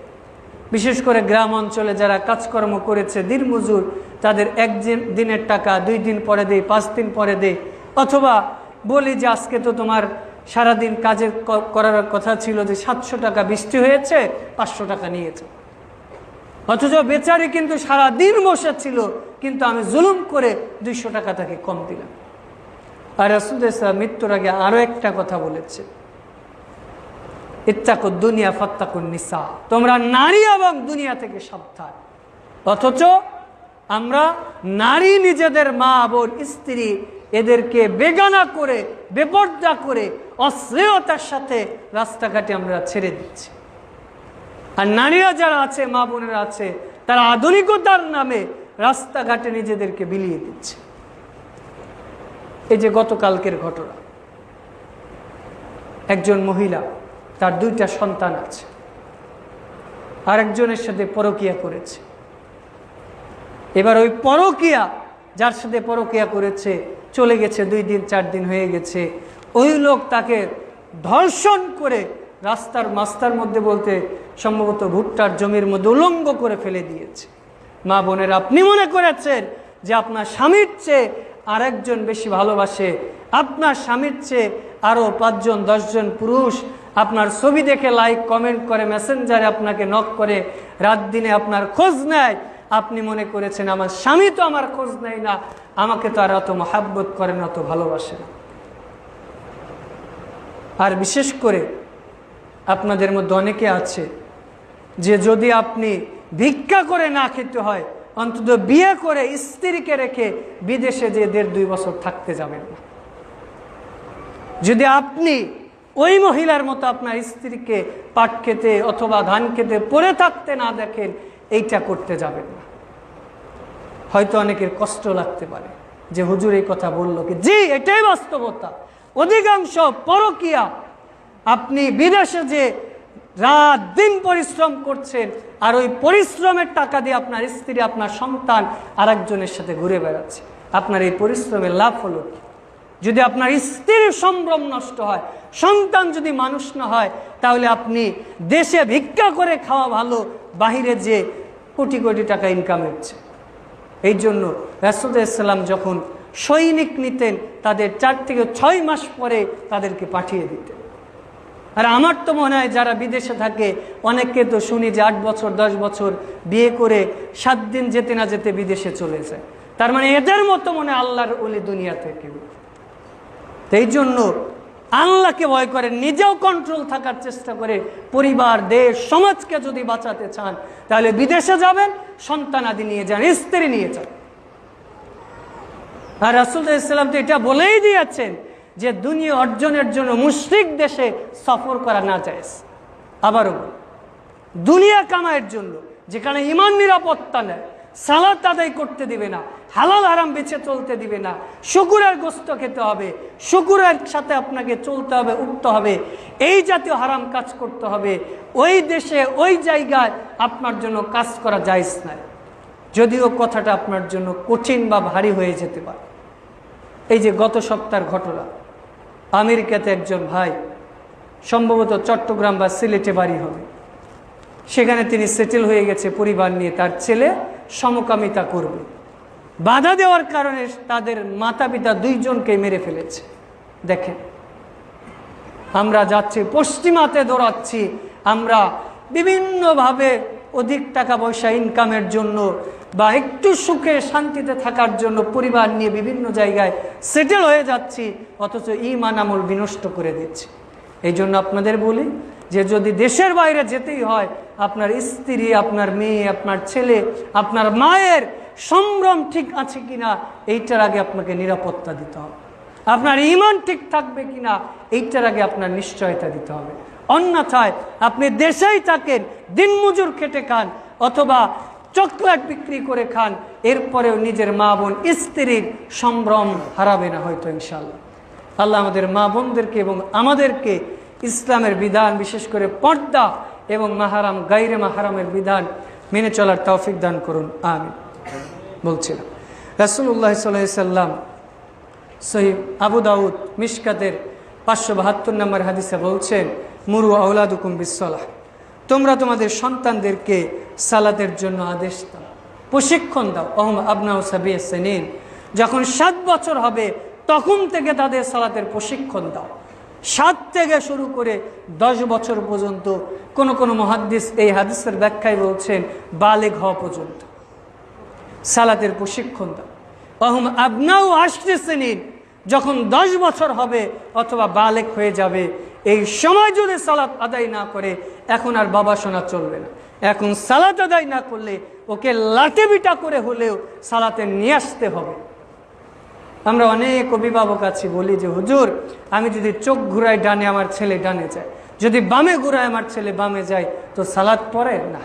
বিশেষ করে গ্রাম অঞ্চলে যারা কাজকর্ম করেছে, দিনমজুর, তাদের 1 দিনের টাকা 2 দিন পরে দেয়, 5 দিন পরে দেয়, অথবা বলি যে আজকে তো তোমার সারাদিন কাজের করার কথা ছিল যে 700 টাকা, বৃষ্টি হয়েছে 500 টাকা নিয়েছে। অথচ বেচারি কিন্তু সারাদিন বসেছিল, কিন্তু আমি জুলুম করে 200 টাকা তাকে কম দিলাম। আর রাসূলুল্লাহ সাল্লাল্লাহু আলাইহি ওয়াসাল্লাম মৃত্যুর আগে আরো একটা কথা বলেছে, ইত্তাকুদ দুনিয়া ফাত্তাকুন নিসা, তোমরা নারী এবং দুনিয়া থেকে সাবধান। অথচ আমরা নারী, নিজেদের মা বোন স্ত্রী, এদেরকে বেগানা করে, বেপর্দা করে, অশ্লীলতার সাথে রাস্তাঘাটে আমরা ছেড়ে দিচ্ছি। আর নারীরা যারা আছে, মা বোনেরা আছে, তারা আধুনিকতার নামে রাস্তাঘাটে নিজেদেরকে বিলিয়ে দিচ্ছে। এই যে গতকালকের ঘটনা, একজন মহিলা, তার 2টা সন্তান আছে, আরেকজনের সাথে পরকীয়া করেছে। এবার ওই পরকীয়া, যার সাথে পরকীয়া করেছে, চলে গেছে, 2 দিন 4 দিন হয়ে গেছে, ওই লোক তাকে ধর্ষণ করে রাস্তার মাস্তার মধ্যে, বলতে সম্ভবত ভুট্টার জমির মধ্যে উলঙ্গ করে ফেলে দিয়েছে। মা বোনের, আপনি মনে করেছেন যে আপনার স্বামীর চেয়ে আরেকজন বেশি ভালোবাসে, আপনার স্বামীর চেয়ে আরও 5 জন 10 জন পুরুষ আপনার ছবি দেখে লাইক কমেন্ট করে, মেসেঞ্জারে আপনাকে নক করে, রাত দিনে আপনার খোঁজ নেয়। আপনি মনে করেছেন আমার স্বামী তো আমার খোঁজ নেয় না, আমাকে তো আর অত মহাব্বত করে না, অত ভালোবাসে না। আর বিশেষ করে আপনাদের মধ্যে অনেকে আছে যে যদি আপনি ভিক্ষা করে না খেতে হয়, অন্তত বিয়ে করে স্ত্রীকে রেখে বিদেশে যে 1.5-2 বছর থাকতে যাবেন না। যদি আপনি ওই মহিলার মতো আপনার স্ত্রীকে পাট খেতে অথবা ধান খেতে পড়ে থাকতে না দেখেন, এইটা করতে যাবেন না। হয়তো অনেকের কষ্ট লাগতে পারে যে হুজুর এই কথা বলল কি, জি এটাই বাস্তবতা। অধিকাংশ পরকীয়া, আপনি বিদেশে যে রাত দিন পরিশ্রম করছেন, আর ওই পরিশ্রমের টাকা দিয়ে আপনার স্ত্রী, আপনার সন্তান আরেকজনের সাথে ঘুরে বেড়াচ্ছে, আপনার এই পরিশ্রমের লাভ হলো কি? যদি আপনার স্ত্রীর সম্ভ্রম নষ্ট হয়, সন্তান যদি মানুষ না হয়, তাহলে আপনি দেশে ভিক্ষা করে খাওয়া ভালো, বাহিরে যে কোটি কোটি টাকা ইনকাম হচ্ছে। এই জন্য রাসূলুল্লাহ সাল্লাল্লাহু আলাইহি ওয়াসাল্লাম যখন সৈনিক নিতেন, তাদের 4 থেকে 6 মাস পরে তাদেরকে পাঠিয়ে দিতেন। আর আমার তো মনে হয় যারা বিদেশে থাকে, অনেককে তো শুনি যে 8 বছর 10 বছর বিয়ে করে 7 দিন যেতে না যেতে বিদেশে চলে যায়। তার মানে এদের মতো মনে আল্লাহর ওলি দুনিয়া থেকে। এই জন্য আল্লাহকে ভয় করে, নিজেও কন্ট্রোল থাকার চেষ্টা করে, পরিবার, দেশ, সমাজকে যদি বাঁচাতে চান তাহলে বিদেশে যাবেন, সন্তানাদি নিয়ে যান, স্ত্রী নিয়ে যান। আর রাসূলুল্লাহ সাল্লাল্লাহু আলাইহি ওয়াসাল্লাম তো এটা বলেই দিয়েছেন যে দুনিয়া অর্জনের জন্য মুশরিক দেশে সফর করা না জায়েজ। আবারও দুনিয়া কামাইয়ের জন্য, যেখানে ঈমান নিরাপত্তা নেই, সালাত আদায় করতে দিবে না, হালাল হারাম বেছে চলতে দিবে না, শুকুরের গোশত খেতে হবে, শুকুরের সাথে আপনাকে চলতে হবে, উঠতে হবে, এই জাতীয় হারাম কাজ করতে হবে, ওই দেশে ওই জায়গায় আপনার জন্য কাজ করা জায়েজ নাই। যদিও কথাটা আপনার জন্য কঠিন বা ভারী হয়ে যেতে পারে। এই যে গত সপ্তাহের ঘটনা, আমেরিকাতে একজন ভাই, সম্ভবত চট্টগ্রাম বা সিলেটে বাড়ি হবে, সেখানে তিনি সেটেল হয়ে গেছে পরিবার নিয়ে, তার ছেলে সমকামিতা করবে। বাধা দেওয়ার কারণে তাদের মাতা পিতা দুইজনকে মেরে ফেলেছে। দেখেন, আমরা যাচ্ছি পশ্চিমাতে দৌড়াচ্ছি, আমরা বিভিন্নভাবে অধিক টাকা পয়সা ইনকামের জন্য বা একটু সুখে শান্তিতে থাকার জন্য পরিবার নিয়ে বিভিন্ন জায়গায় সেটেল হয়ে যাচ্ছি, অথচ ঈমান আমল বিনষ্ট করে দিচ্ছি। এই জন্য আপনাদের বলি যে যদি দেশের বাইরে যেতেই হয়, আপনার স্ত্রী, আপনার মেয়ে, আপনার ছেলে, আপনার মায়ের সম্ভ্রম ঠিক আছে কিনা এইটার আগে আপনাকে নিরাপত্তা দিতে হবে। আপনার ঈমান ঠিক থাকবে কিনা এইটার আগে আপনার নিশ্চয়তা দিতে হবে। অন্যথায় আপনি দেশেই থাকেন, দিনমজুর খেটে খান অথবা চকলেট বিক্রি করে খান, এরপরেও নিজের মা বোন স্ত্রীর সম্ভ্রম হারাবে না হয়তো ইনশাআল্লাহ। আল্লাহ আমাদের মা বোনদেরকে এবং আমাদেরকে ইসলামের বিধান, বিশেষ করে পর্দা এবং মাহারাম গায়রে মাহারামের বিধান মেনে চলার তৌফিক দান করুন, আমিন। বলছিলাম রাসূলুল্লাহ সাল্লাল্লাহু আলাইহি সাল্লাম সহিহ আবু দাউদ মিশকাতের 572 নম্বর হাদিসে বলছেন, মুরু আওলাদুকুম বিসসালাহ, তোমরা তোমাদের সন্তানদেরকে সালাতের জন্য আদেশ দাও, প্রশিক্ষণ দাও। ওহুম আবনাউ সাবিয়্যা সিনিন, যখন 7 বছর হবে তখন থেকে তাদের সালাতের প্রশিক্ষণ দাও। 7 থেকে শুরু করে 10 বছর পর্যন্ত, কোন কোন মুহাদ্দিস এই হাদিসের ব্যাখ্যায় বলছেন বালেগ হওয়া পর্যন্ত সালাতের প্রশিক্ষণ দাও। ওহুম আবনাউ 10 সিনিন, যখন 10 বছর হবে অথবা বালেগ হয়ে যাবে, এই সময় যদি সালাত আদায় না করে, এখন আর বাবা শোনা চলবে না। এখন সালাত আদায় না করলে ওকে লাঠি বিটা করে হলেও সালাতে নিয়ে আসতে হবে। আমরা অনেক অভিভাবক আছি, বলি যে হুজুর, আমি যদি চোখ ঘুরাই ডানে আমার ছেলে ডানে যায়, যদি বামে ঘুরায় আমার ছেলে বামে যায়, তো সালাত পড়ে না।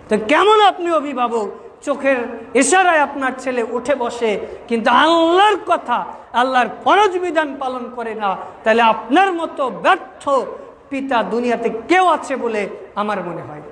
তো কেমন আপনি অভিভাবক, চোখের ইশারায় আপনার ছেলে উঠে বসে কিন্তু আল্লাহর কথা, আল্লাহর ফরজ বিধান পালন করে না, তাহলে আপনার মতো ব্যর্থ পিতা দুনিয়াতে কেউ আছে বলে আমার মনে হয়।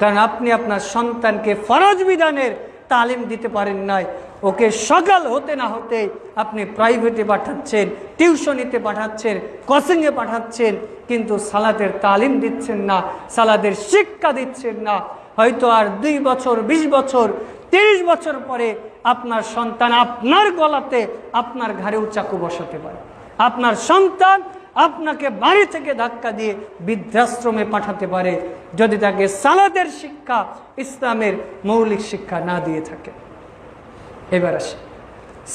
কারণ আপনি আপনার সন্তানকে ফরজ বিধানের তালিম দিতে পারেন নাই। ওকে সকাল হতে না হতে আপনি প্রাইভেটে পাঠাচ্ছেন, টিউশনিতে পাঠাচ্ছেন, কোচিংয়ে পাঠাচ্ছেন, কিন্তু সালাতের তালিম দিচ্ছেন না, সালাতের শিক্ষা দিচ্ছেন না। হয়তো আর 2 বছর, 20 বছর, 30 বছর পরে আপনার সন্তান আপনার গলাতে, আপনার ঘাড়েও চাকু বসাতে পারে। আপনার সন্তান আপনাকে বাড়ি থেকে ধাক্কা দিয়ে বৃদ্ধাশ্রমে পাঠাতে পারে, যদি তাকে সালাতের শিক্ষা, ইসলামের মৌলিক শিক্ষা না দিয়ে থাকে। এবার আসে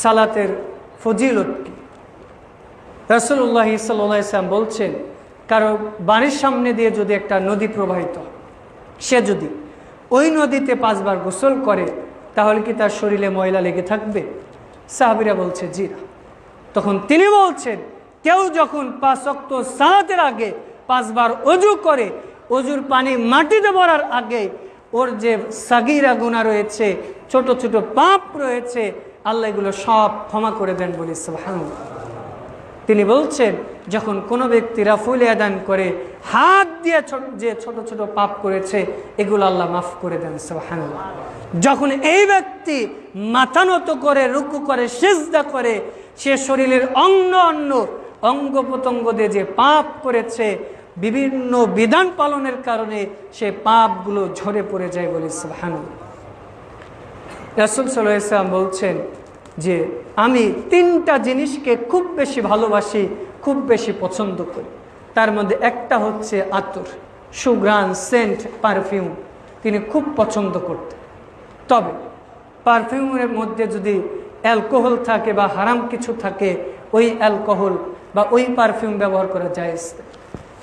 সালাতের ফজিলত কি। রাসূলুল্লাহ সাল্লাল্লাহু আলাইহি ওয়াসাল্লাম বলছেন, কারো বাড়ির সামনে দিয়ে যদি একটা নদী প্রবাহিত, সে যদি ওই নদীতে 5 বার গোসল করে, তাহলে কি তার শরীরে ময়লা লেগে থাকবে? সাহাবীরা বলছে জি না। তখন তিনি বলছেন, কেউ যখন 5 ওয়াক্ত সালাতের আগে 5 বার ওযু করে, ওযুর পানি মাটিতে পড়ার আগে ওর যে সাগীরা গুনাহ রয়েছে, ছোট ছোট পাপ রয়েছে, আল্লাহ এগুলো সব ক্ষমা করে দেন, বলি সুবহানাল্লাহ। তিনি বলছেন, যখন কোনো ব্যক্তি রাফুল ইয়াদান করে, হাত দিয়ে যে ছোট ছোট পাপ করেছে, এগুলো আল্লাহ মাফ করে দেন, সুবহানাল্লাহ। যখন এই ব্যক্তি মাথা নত করে, রুকু করে, সিজদা করে, সে শরীরের অন্য অঙ্গ প্রত্যঙ্গ দিয়ে যে পাপ করেছে, বিভিন্ন বিধান পালনের কারণে সে পাপগুলো ঝরে পড়ে যায়, বলি সুবহানাল্লাহ। রাসূল সাল্লাল্লাহু আলাইহি ওয়াসাল্লাম বলছেন যে আমি 3টা জিনিসকে খুব বেশি ভালোবাসি, খুব বেশি পছন্দ করি। তার মধ্যে একটা হচ্ছে আতর, সুঘ্রাণ, সেন্ট, পারফিউম তিনি খুব পছন্দ করতেন। তবে পারফিউমের মধ্যে যদি অ্যালকোহল থাকে বা হারাম কিছু থাকে, ওই অ্যালকোহল বা ওই পারফিউম ব্যবহার করা জায়েজ।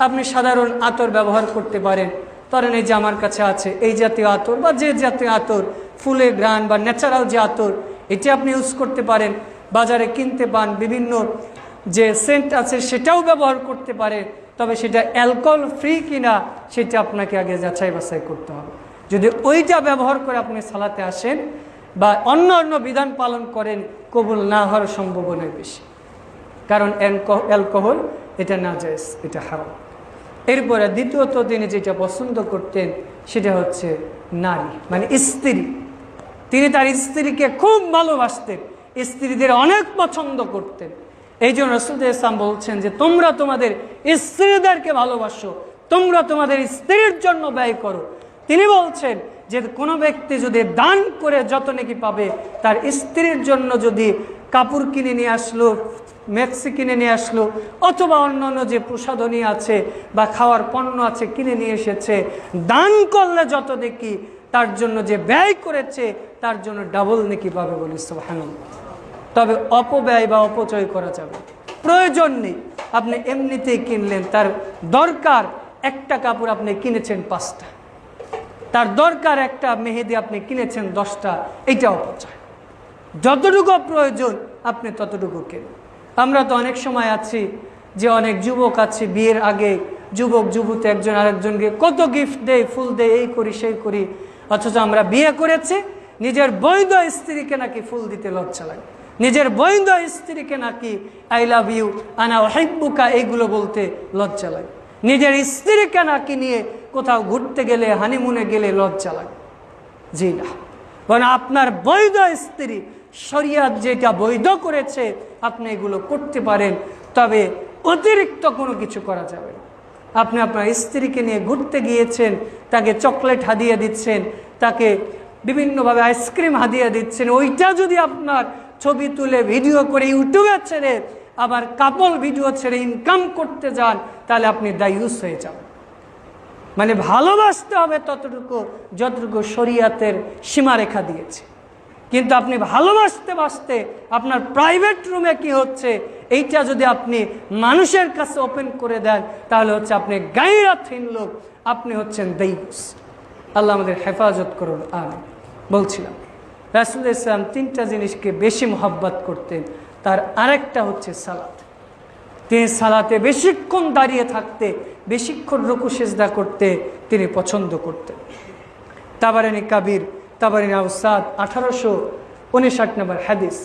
আপনি সাধারণ আতর ব্যবহার করতে পারেন। ধরেন এই যে আমার কাছে আছে এই জাতীয় আতর বা যে জাতীয় আতর, ফুলের ঘ্রাণ বা ন্যাচারাল যে আতর, এটি আপনি ইউজ করতে পারেন। বাজারে কিনতে পান বিভিন্ন যে সেন্ট আছে, সেটাও ব্যবহার করতে পারেন। তবে সেটা অ্যালকোহল ফ্রি কিনা সেটা আপনাকে আগে যাচাই বাছাই করতে হবে। যদি ওইটা ব্যবহার করে আপনি সালাতে আসেন বা অন্য বিধান পালন করেন, কবুল না হওয়ার সম্ভাবনা বেশি, কারণ অ্যালকোহল এটা নাজায়েজ, এটা হারাম। এরপরে দ্বিতীয়ত তিনি যেটা পছন্দ করতেন সেটা হচ্ছে নারী, মানে স্ত্রী। তিনি তার স্ত্রীকে খুব ভালোবাসতেন, স্ত্রীদের অনেক পছন্দ করতেন। এই জন্য রাসূল ইসলাম বলছেন যে তোমরা তোমাদের স্ত্রীদেরকে ভালোবাসো, তোমরা তোমাদের স্ত্রীর জন্য ব্যয় করো। তিনি বলছেন যে কোনো ব্যক্তি যদি দান করে যত নেকি পাবে, তার স্ত্রীর জন্য যদি কাপড় কিনে নিয়ে আসলো, ম্যাক্সি কিনে নিয়ে আসলো, অথবা অন্যান্য যে প্রসাধনী আছে বা খাওয়ার পণ্য আছে কিনে নিয়ে এসেছে, দান করলে যত নেকি তার জন্য যে ব্যয় করেছে তার জন্য ডাবল নেকি পাবে বলে সুবহানাল্লাহ। তবে অপব্যয় বা অপচয় করা যাবে, প্রয়োজন নেই। আপনি এমনিতেই কিনলেন, তার দরকার একটা কাপড় আপনি কিনেছেন 5টা, তার দরকার একটা মেহেদি আপনি কিনেছেন 10টা, এইটা অপচয়। যতটুকু প্রয়োজন আপনি ততটুকু কেনেন। আমরা তো অনেক সময় আছি যে অনেক যুবক আছে, বিয়ের আগে যুবক যুবতী একজন আরেকজনকে কত গিফট দেয়, ফুল দেয়, এই করি সেই করি, অথচ আমরা বিয়ে করেছি, নিজের বৈধ স্ত্রীকে নাকি ফুল দিতে লজ্জা লাগে, নিজের বৈধ স্ত্রীকে নাকি আই লাভ ইউ, আনা উহিব্বুকা এইগুলো বলতে লজ্জা লাগে, নিজের স্ত্রীকে নাকি নিয়ে কোথাও ঘুরতে গেলে, হানিমুনে গেলে লজ্জা লাগে। জি না, কারণ আপনার বৈধ স্ত্রী, শরিয়ত যেটা বৈধ করেছে আপনি এগুলো করতে পারেন, তবে অতিরিক্ত কোনো কিছু করা যাবে না। আপনি আপনার স্ত্রীকে নিয়ে ঘুরতে গিয়েছেন, তাকে চকলেট হাদিয়া দিচ্ছেন, তাকে বিভিন্নভাবে আইসক্রিম হাদিয়া দিচ্ছেন, ওইটা যদি আপনার ছবি তুলে ভিডিও করে ইউটিউবে ছেড়ে আবার কাপল ভিডিও ছেড়ে ইনকাম করতে যান, তাহলে আপনি দায়ুস হয়ে যাবেন। মানে ভালোবাসতে হবে ততটুকু যতটুকু শরিয়াতের সীমারেখা দিয়েছে। কিন্তু আপনি ভালোবাসতে বাসতে আপনার প্রাইভেট রুমে কি হচ্ছে এইটা যদি আপনি মানুষের কাছে ওপেন করে দেন, তাহলে হচ্ছে আপনি গায়রাতহীন লোক, আপনি হচ্ছেন দায়ুস। আল্লাহ আমাদের হেফাজত করুন, আমিন। বলছিলাম রাসূল ইসলাম 3টা জিনিসকে বেশি মহব্বত করতেন, তার আরেকটা হচ্ছে সালাত। তিনি সালাতে বেশিক্ষণ দাঁড়িয়ে থাকতে, বেশিক্ষণ রুকু সিজদা করতে তিনি পছন্দ করতেন। তাবারানী কাবির, তাবারানী আউসাদ 1859 নম্বর হাদিস,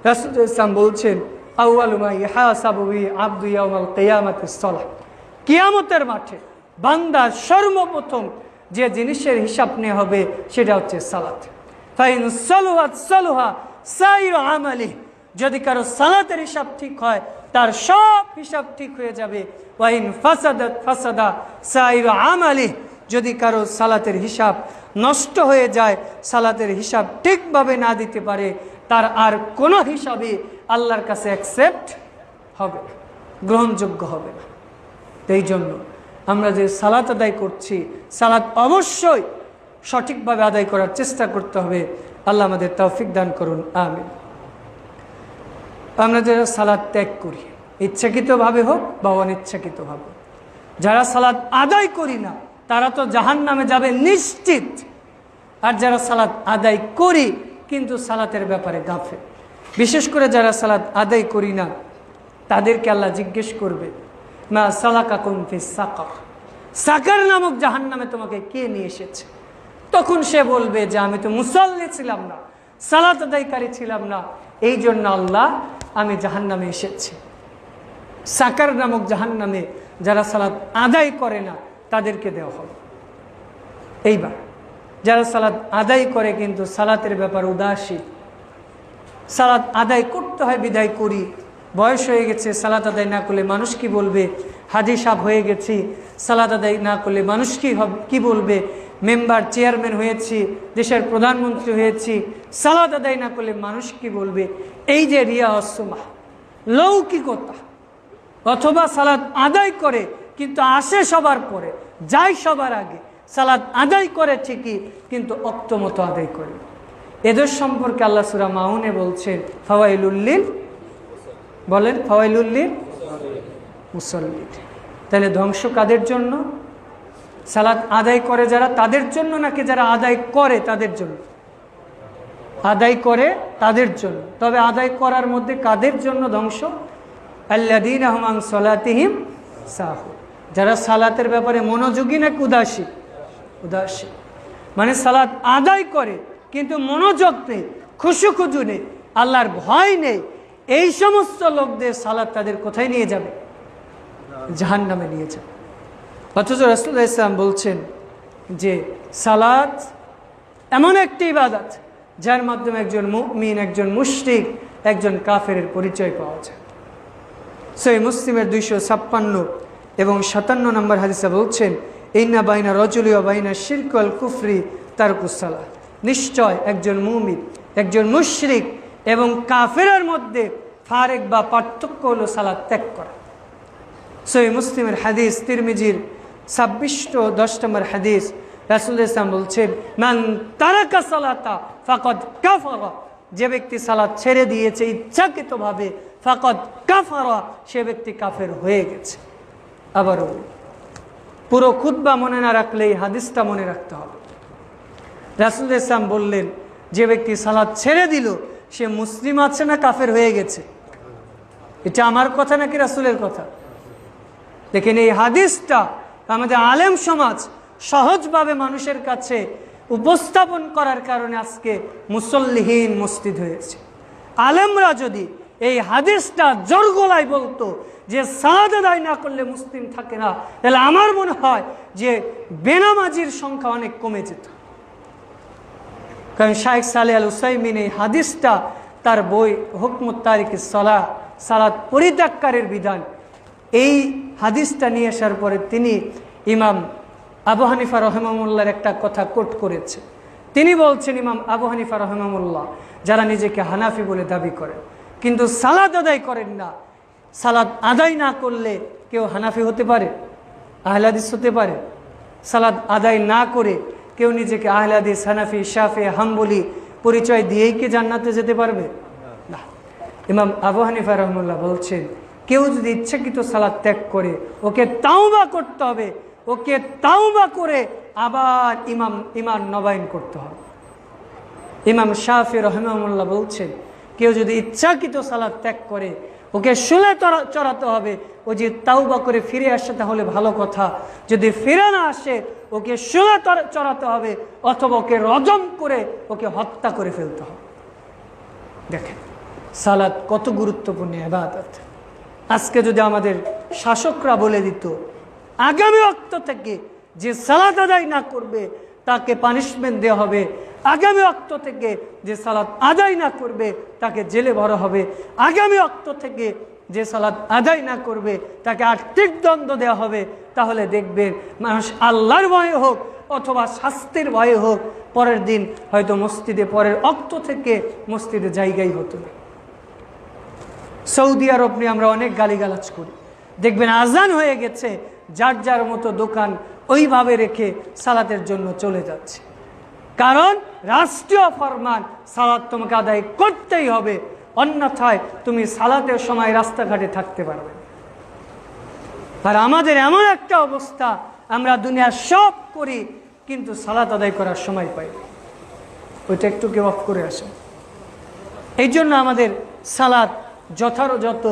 রাসূল ইসলাম বলছেন আউয়ালু মা ইহাসাবু বিহি আবদু ইয়াউমাল কিয়ামাতিস সালাহ। কিয়ামতের মাঠে বান্দার সর্বপ্রথম যে জিনিসের হিসাব নেওয়া হবে সেটা হচ্ছে সালাত। ফাইন সালুহাত সালুহা সাইরু আমালি, যদি কারো সালাতের হিসাব ঠিক হয় তার সব হিসাব ঠিক হয়ে যাবে। ওয়াইন ফাসাদাত ফাসাদা সাইরু আমালি, যদি কারো সালাতের হিসাব নষ্ট হয়ে যায়, সালাতের হিসাব ঠিকভাবে না দিতে পারে, তার আর কোনো হিসাবই আল্লাহর কাছে অ্যাকসেপ্ট হবে না, গ্রহণযোগ্য হবে না। এই জন্য আমরা যে সালাত আদায় করছি, সালাত অবশ্যই সঠিকভাবে আদায় করার চেষ্টা করতে হবে। আল্লাহ আমাদের তৌফিক দান করুন, আমিন। আমরা যারা সালাত ত্যাগ করি, ইচ্ছাকৃতভাবে হোক বা অনিচ্ছাকৃতভাবে, যারা সালাত আদায় করি না তারা তো জাহান্নামে যাবে নিশ্চিত। আর যারা সালাত আদায় করি কিন্তু সালাতের ব্যাপারে গাফেল, বিশেষ করে যারা সালাত আদায় করি না তাদেরকে আল্লাহ জিজ্ঞেস করবে, মা সালাকাকুম ফিস সাকার, সাকার নামক জাহান্নামে তোমাকে কে নিয়ে এসেছে? তখন সে বলবে যে আমি তো মুসাল্লি ছিলাম না, সালাত আদায়কারী ছিলাম না, এই জন্য আল্লাহ আমি জাহান্নামে এসেছি। সাকার নামক জাহান্নামে যারা সালাত আদায় করে না তাদেরকে দেওয়া হবে। এইবার যারা সালাত আদায় করে কিন্তু সালাতের ব্যাপার উদাসীন, সালাত আদায় করতে হয় বিদায় করি, বয়স হয়ে গেছে, সালাত আদায় না করলে মানুষ কি বলবে, হাজি সাহেব হয়ে গেছি, সালাত আদায় না করলে মানুষ কি বলবে, মেম্বার চেয়ারম্যান হয়েছি, দেশের প্রধানমন্ত্রী হয়েছি, সালাত আদায় না করলে মানুষ কি বলবে, এই যে রিয়া অসমা লৌকিকতা, অথবা সালাত আদায় করে কিন্তু আসে সবার পরে, যায় সবার আগে, সালাত আদায় করে ঠিকই কিন্তু অক্তমতো আদায় করে, এদের সম্পর্কে আল্লাহ সূরা মাউনে বলছেন ফাওয়াইলুল, বলেন ফাওয়াইলুল মুসাল্লিন। তাহলে ধ্বংস কাদের জন্য? সালাত আদায় করে যারা তাদের জন্য, নাকি যারা আদায় করে তাদের জন্য? আদায় করে তাদের জন্য। তবে আদায় করার মধ্যে কাদের জন্য ধ্বংস? আল্লাযীনা হুম আন সালাতিহিম সাহুন, যারা সালাতের ব্যাপারে মনোযোগী নাকি উদাসীন? উদাসীন মানে সালাত আদায় করে কিন্তু মনোযোগ নেই, খুশু নেই, আল্লাহর ভয় নেই, এই সমস্ত লোকদের সালাত তাদের কোথায় নিয়ে যাবে? জাহান্নামে নিয়ে যাবে। অথচ রাসূলুল্লাহ ইসলাম বলছেন যে সালাত এমন একটি ইবাদত যার মাধ্যমে একজন মুমিন, একজন মুশরিক, একজন কাফেরের পরিচয় পাওয়া যায়। সহিহ মুসলিমের 256 এবং 57 নম্বর হাদিসে বলছেন, ইন্না বাইনা রাজুলি ওয়া বাইনা শিরক ওয়াল কুফরি তারকুস সালাহ, নিশ্চয় একজন মুমিন, একজন মুশরিক এবং কাফেরের মধ্যে ফারেক বা পার্থক্য হলো সালাত ত্যাগ করা। সহিহ মুসলিমের হাদিস, তিরমিজির 2610 নম্বর হাদিস, রাসূলুল্লাহ সাল্লাল্লাহু আলাইহি ওয়াসাল্লাম বলছেন, মান তারাকা সালাতা ফাকাদ কাফারা, যে ব্যক্তি সালাত ছেড়ে দিয়েছে ইচ্ছাকৃতভাবে, ফাকাদ কাফারা, সে ব্যক্তি কাফের হয়ে গেছে। আবারও পুরো খুতবা মনে না রাখলে এই হাদিসটা মনে রাখতে হবে। রাসূলুল্লাহ সাল্লাল্লাহু আলাইহি ওয়াসাল্লাম বললেন, যে ব্যক্তি সালাত ছেড়ে দিল সে মুসলিম আছে না কাফের হয়ে গেছে? এটা আমার কথা নাকি রাসূলের কথা? দেখেন, এই হাদিসটা আমাদের আলেম সমাজ সহজভাবে মানুষের কাছে উপস্থাপন করার কারণে আজকে মুসল্লিহীন মসজিদ হয়েছে। আলেমরা যদি এই হাদিসটা জোর গলায় বলতো যে সালাত আদায় না করলে মুসলিম থাকে না, তাহলে আমার মনে হয় যে বেনামাজির সংখ্যা অনেক কমে যেত। কারণ শাইখ সালেহ আল উসাইমিন এই হাদিসটা তার বই হুকমুত তারিকিস সালাহ, সালাত পরিত্যাগকারীর বিধান, এই হাদিসটা নিয়ে আসার পরে তিনি ইমাম আবু হানিফা রহিমাহুল্লাহর একটা কথা কোট করেছে। তিনি বলছেন, ইমাম আবু হানিফা রহিমাহুল্লাহ যারা নিজেকে হানাফি বলে দাবি করেন কিন্তু সালাত আদায় করেন না, সালাত আদায় না করলে কেউ হানাফি হতে পারে, আহলে হাদিস হতে পারে? সালাত আদায় না করে কেউ নিজেকে আহলে হাদিস, হানাফি, শাফি, হাম্বলি পরিচয় দিয়েই কি জান্নাতে যেতে পারবে? না। ইমাম আবু হানিফা রহমাতুল্লাহ বলছেন, কেউ যদি ইচ্ছাকৃত সালাত ত্যাগ করে ওকে তাওবা করতে হবে, ওকে তাওবা করে আবার ইমান নবায়ন করতে হবে। ইমাম শাফি রহমাতুল্লাহ বলছেন, কেউ যদি ইচ্ছাকৃত সালাত ত্যাগ করে ওকে শুলে চড়াতে হবে, ও যে তাওবা করে ফিরে আসে তাহলে ভালো কথা, যদি ফিরে না আসে ওকে শুলে চড়াতে হবে অথবা ওকে রজম করে ওকে হত্যা করে ফেলতে হবে। দেখেন সালাত কত গুরুত্বপূর্ণ ইবাদত। আজকে যদি আমাদের শাসকরা বলে দিত আগামী ওয়াক্ত থেকে যে সালাত আদায় না করবে তাকে পানিশমেন্ট দেওয়া হবে, আগামী ওয়াক্ত থেকে যে সালাত আদায় না করবে তাকে জেলে ভরা হবে, আগামী ওয়াক্ত থেকে যে সালাত আদায় না করবে তাকে আর্থিক দণ্ড দেওয়া হবে, তাহলে দেখবেন মানুষ আল্লাহর ভয়ে হোক অথবা শাস্তির ভয়ে হোক পরের দিন হয়তো মসজিদে, পরের ওয়াক্ত থেকে মসজিদে জায়গাই হতো না। সৌদি আরব নিয়ে আমরা অনেক গালিগালাজ করি, দেখবেন আজান হয়ে গেছে, যার যার মতো দোকান ওইভাবে রেখে সালাতের জন্য চলে যাচ্ছে। কারণ রাষ্ট্রীয় ফরমান, সালাত তোমাকে আদায় করতেই হবে, অন্যথায় তুমি সালাতের সময় রাস্তাঘাটে থাকতে পারবে। আর আমাদের এমন একটা অবস্থা, আমরা দুনিয়ার সব করি কিন্তু সালাত আদায় করার সময় পাই, ওইটা একটু কেউ অফ করে আসে। এই জন্য আমাদের সালাত যথাযথ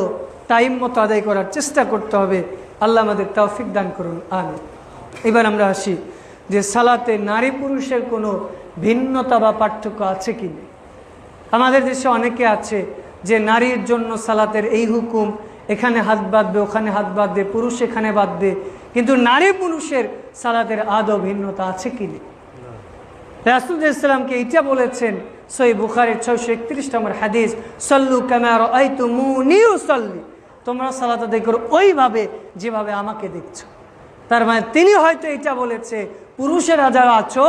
টাইম মতো আদায় করার চেষ্টা করতে হবে। আল্লাহ আমাদের তৌফিক দান করুন, আমিন। এবার আমরা আসি যে সালাতে নারী পুরুষের কোনো ভিন্নতা বা পার্থক্য আছে কি না। আমাদের দেশে অনেকে আছে যে নারীর জন্য সালাতের এই হুকুম, এখানে হাত বাঁধবে, ওখানে হাত বাঁধবে, পুরুষ এখানে বাঁধবে, কিন্তু নারী পুরুষের সালাতের আদৌ ভিন্নতা আছে কি না। রাসূলুল্লাহ সাল্লামকে এইটা বলেছেন সহিহ বুখারীর 631 নম্বর হাদিস, সাল্লু কামা রাআইতুমুনি উসাল্লি, তোমরা সালাত আদায় করো ওইভাবে যেভাবে আমাকে দেখছো। তার মানে তিনি হয়তো এটা বলেছে, পুরুষেরা যারা আছো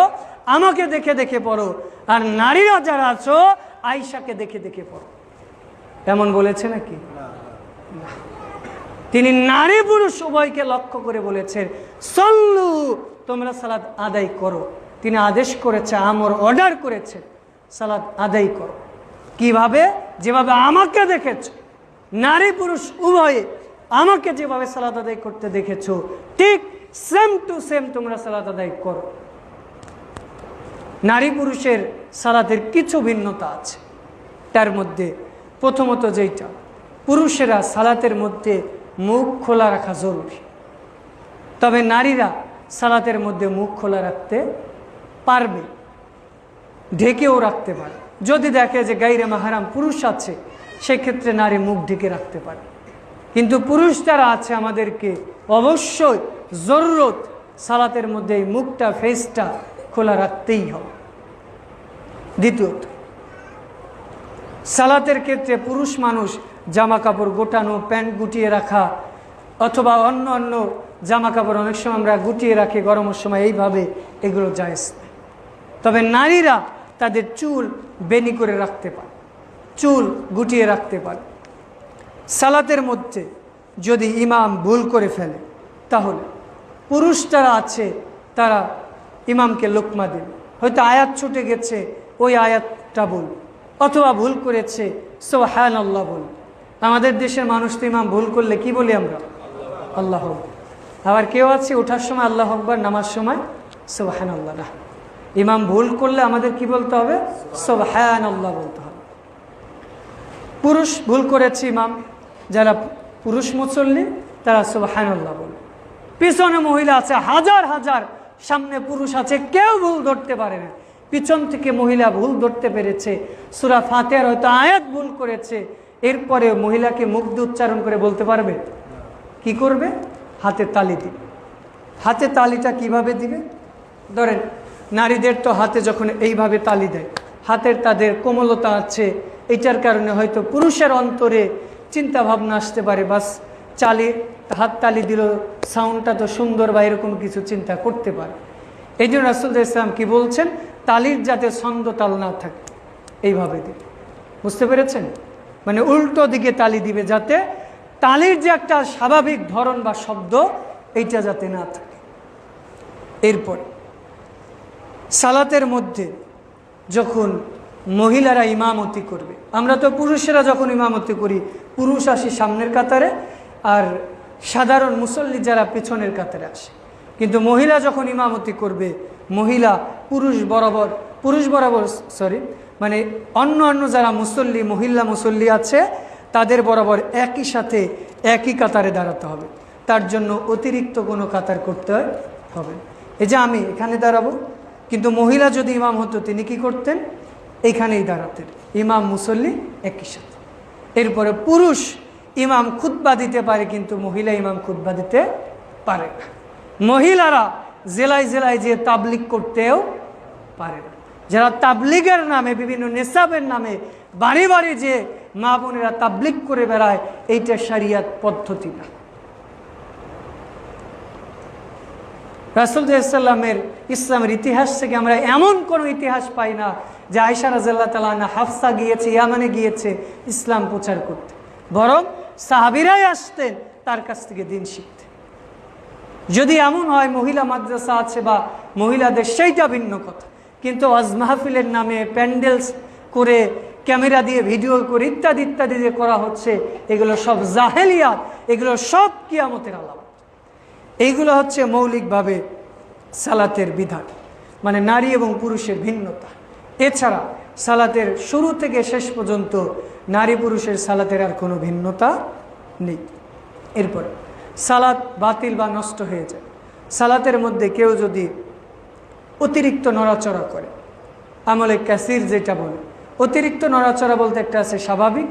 আমাকে দেখে দেখে পড়ো, আর নারীরা যারা আছো আয়েশাকে দেখে দেখে পড়ো, এমন বলেছে নাকি? তিনি নারী পুরুষ উভয়কে লক্ষ্য করে বলেছেন, সাল্লু, তোমরা সালাত আদায় করো। তিনি আদেশ করেছে, আমর অর্ডার করেছে, সালাত আদায় করো। কিভাবে? যেভাবে আমাকে দেখেছো, নারী পুরুষ উভয়ে আমাকে যেভাবে সালাত আদায় করতে দেখেছো, ঠিক সেম টু সেম তোমরা সালাত আদায় করো। নারী পুরুষের সালাতের কিছু ভিন্নতা আছে। তার মধ্যে প্রথমত যেটা, পুরুষেরা সালাতের মধ্যে মুখ খোলা রাখা জরুরি, তবে নারীরা সালাতের মধ্যে মুখ খোলা রাখতে পারবে, ঢেকেও রাখতে পারে। যদি দেখে যে গায়রে মাহরাম পুরুষ আছে, সেক্ষেত্রে নারী মুখ ঢেকে রাখতে পারে। কিন্তু পুরুষ যারা আছে আমাদেরকে অবশ্যই জরুরত সালাতের মধ্যে এই মুখটা, ফেসটা খোলা রাখতেই হবে। দ্বিতীয়ত, সালাতের ক্ষেত্রে পুরুষ মানুষ জামা কাপড় গোটানো, প্যান্ট গুটিয়ে রাখা অথবা অন্য অন্য জামা কাপড় অনেক সময় আমরা গুটিয়ে রাখি গরমের সময়, এইভাবে এগুলো জায়েজ না। তবে নারীরা তাদের চুল বেনি করে রাখতে পারে, চুল গুটিয়ে রাখতে পারে। সালাতের মধ্যে যদি ইমাম ভুল করে ফেলে তাহলে পুরুষ যারা আছে তারা ইমামকে লোকমা দেবে, হয়তো আয়াত ছুটে গেছে ওই আয়াতটা বল, অথবা ভুল করেছে সুবহানাল্লাহ বল। আমাদের দেশের মানুষ তো ইমাম ভুল করলে কি বলি আমরা? আল্লাহ আকবার। আবার কেউ আছে ওঠার সময় আল্লাহ আকবার, নামার সময় সুবহানাল্লাহ না। ইমাম ভুল করলে আমাদের কি বলতে হবে? সুবহানাল্লাহ বলতে হবে। পুরুষ ভুল করেছে ইমাম, যারা পুরুষ মুসল্লি তারা সুবহানাল্লাহ বলে। পিছনে মহিলা আছে হাজার হাজার, সামনে পুরুষ আছে, কেউ ভুল ধরতে পারে না। পিছন থেকে মহিলা ভুল ধরতে পেরেছে, সূরা ফাতিহার হয়তো আয়াত ভুল করেছে, এরপরে মহিলাকে মুখ দিয়ে উচ্চারণ করে বলতে পারবে? কি করবে? হাতে তালি দিবে। হাতে তালিটা কিভাবে দিবে? ধরেন নারীদের তো হাতে যখন এইভাবে তালি দেয়, হাতের তাদের কোমলতা আছে, এটার কারণে হয়তো পুরুষের অন্তরে চিন্তা ভাবনা আসতে পারে, বাস হাত তালি দিল, সাউন্ডটা তো সুন্দর, বা এরকম কিছু চিন্তা করতে পারে। এই জন্য রাসূলুল্লাহ ইসলাম কি বলছেন? তালির যাতে ছন্দ তাল না থাকে, এইভাবে দিবে। বুঝতে পেরেছেন? মানে উল্টো দিকে তালি দিবে, যাতে তালির যে একটা স্বাভাবিক ধরন বা শব্দ, এইটা যাতে না থাকে। এরপর সালাতের মধ্যে যখন মহিলারা ইমামতি করবে, আমরা তো পুরুষেরা যখন ইমামতি করি পুরুষ আসি সামনের কাতারে, আর সাধারণ মুসল্লি যারা পেছনের কাতারে আসে। কিন্তু মহিলা যখন ইমামতি করবে, মহিলা পুরুষ বরাবর মানে অন্য যারা মুসল্লি, মহিলা মুসল্লি আছে তাদের বরাবর একই সাথে একই কাতারে দাঁড়াতে হবে। তার জন্য অতিরিক্ত কোনো কাতার করতে হবে। এই যে আমি এখানে দাঁড়াবো, কিন্তু মহিলা যদি ইমাম হতো তিনি কি করতেন? এইখানেই দাঁড়াতেন, ইমাম মুসল্লি একই সাথে। এরপরে পুরুষ ইমাম খুতবা দিতে পারে, কিন্তু মহিলা ইমাম খুতবা দিতে পারে না। মহিলারা জেলায় জেলায় যে তাবলিগ করতেও পারে না। যারা তাবলিগের নামে, বিভিন্ন নেশাবের নামে বাড়ি বাড়ি যে মা বোনেরা তাবলিগ করে বেড়ায়, এইটা শরিয়ত পদ্ধতি না। রাসূলুল্লাহ সাল্লামের ইসলামের ইতিহাস থেকে আমরা এমন কোনো ইতিহাস পাই না যে আয়েশা রাদিয়াল্লাহু তাআলা আনহা, হাফসা গিয়েছে ইয়ামানে গিয়েছে ইসলাম প্রচার করতে, বরং সাহাবীরাই আসতেন তার কাছ থেকে দিন শিখতে। যদি এমন হয় মহিলা মাদ্রাসা আছে বা মহিলাদের, সেইটা ভিন্ন কথা, কিন্তু ওয়াজ মাহফিলের নামে প্যান্ডেলস করে, ক্যামেরা দিয়ে ভিডিও করে, ইত্যাদি ইত্যাদি যে করা হচ্ছে, এগুলো সব জাহেলিয়াত, এগুলো সব কিয়ামতের আলামত। এইগুলো হচ্ছে মৌলিকভাবে সালাতের বিধান, মানে নারী এবং পুরুষের ভিন্নতা। এছাড়া সালাতের শুরু থেকে শেষ পর্যন্ত নারী পুরুষের সালাতের আর কোনো ভিন্নতা নেই। এরপর সালাত বাতিল বা নষ্ট হয়ে যায়। সালাতের মধ্যে কেউ যদি অতিরিক্ত নড়াচড়া করে, আমলে কাসির যেটা বলে, অতিরিক্ত নড়াচড়া বলতে একটা আছে স্বাভাবিক,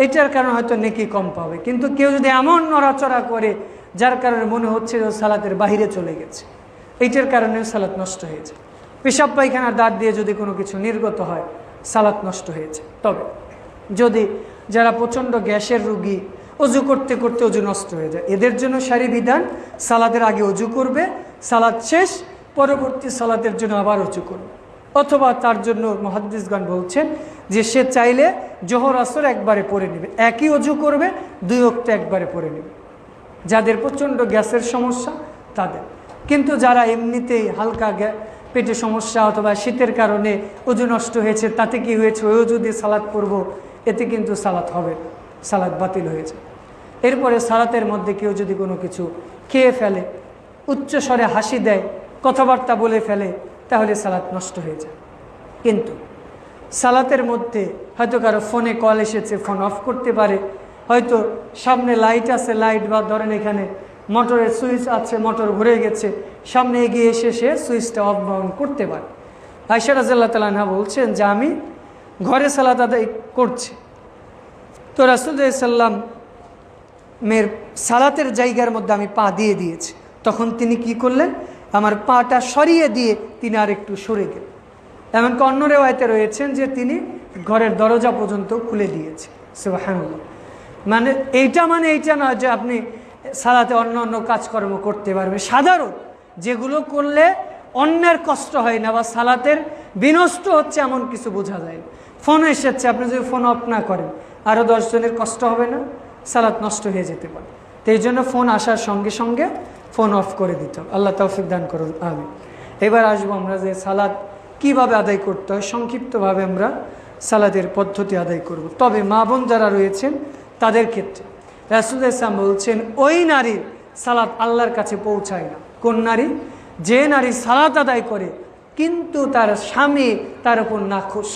এটার কারণে হয়তো নেকি কম পাবে। কিন্তু কেউ যদি এমন নড়াচড়া করে যার কারণে মনে হচ্ছে যে সালাতের বাহিরে চলে গেছে, এইটার কারণে সালাত নষ্ট হয়েছে। পেশাব পায়খানার দাঁত দিয়ে যদি কোনো কিছু নির্গত হয়, সালাত নষ্ট হয়েছে। তবে যদি যারা প্রচণ্ড গ্যাসের রুগী, অজু করতে করতে অজু নষ্ট হয়ে যায়, এদের জন্য সারি বিধান, সালাতের আগে অজু করবে, সালাত শেষ পরবর্তী সালাতের জন্য আবার অজু করবে। অথবা তার জন্য মুহাদ্দিসগণ বলছেন যে সে চাইলে জোহর আসর একবারে পড়ে নেবে, একই অজু করবে, 2 ওয়াক্ত একবারে পড়ে নেবে, যাদের প্রচণ্ড গ্যাসের সমস্যা তাদের। কিন্তু যারা এমনিতেই হালকা পেটে সমস্যা অথবা শীতের কারণে অজু নষ্ট হয়েছে, তাতে কি হয়েছে, ওই অজু দিয়ে সালাত পড়ব, এতে কিন্তু সালাত হবে, সালাত বাতিল হয়েছে। এরপরে সালাতের মধ্যে কেউ যদি কোনো কিছু খেয়ে ফেলে, উচ্চস্বরে হাসি দেয়, কথাবার্তা বলে ফেলে, তাহলে সালাত নষ্ট হয়ে যায়। কিন্তু সালাতের মধ্যে হয়তো কারো ফোনে কল এসেছে, ফোন অফ করতে পারে, হয়তো সামনে লাইট আছে, লাইট বা ধরেন এখানে মোটরের সুইচ আছে, মোটর ঘুরে গেছে, সামনে এগিয়ে এসে সে সুইচটা অফ ডাউন করতে পারে। আয়েশা রাদিয়াল্লাহু তাআলা আনহা বলছেন যে আমি ঘরে সালাত আদায় করছি, তো রাসূলুল্লাহ সাল্লামের সালাতের জায়গার মধ্যে আমি পা দিয়ে দিয়েছি, তখন তিনি কি করলেন, আমার পাটা সরিয়ে দিয়ে তিনি আর একটু সরে গেলেন। এমনকি অন্য রেওয়ায়েতে রয়েছেন যে তিনি ঘরের দরজা পর্যন্ত খুলে দিয়েছে। সুবহানাল্লাহ। মানে এইটা নয় যে আপনি সালাতে অন্য অন্য কাজকর্ম করতে পারবেন, সাধারণ যেগুলো করলে অন্যের কষ্ট হয় না বা সালাতের বিনষ্ট হচ্ছে এমন কিছু বোঝা যায় না। ফোন এসেছে, আপনি যদি ফোন অফ না করেন আরও 10 জনের কষ্ট হবে না, সালাত নষ্ট হয়ে যেতে পারে। তো এই জন্য ফোন আসার সঙ্গে সঙ্গে ফোন অফ করে দিতে হবে। আল্লাহ তৌফিক দান করুন, আমিন। এবার আসবো আমরা যে সালাত কিভাবে আদায় করতে হয়, সংক্ষিপ্তভাবে আমরা সালাতের পদ্ধতি আদায় করব। তবে মা বোন যারা রয়েছেন তাদের ক্ষেত্রে রাসূল ইসলাম বলছেন ওই নারীর সালাত আল্লাহর কাছে পৌঁছায় না। কোন নারী? যে নারী সালাত আদায় করে কিন্তু তার স্বামী তার উপর নাখুশ,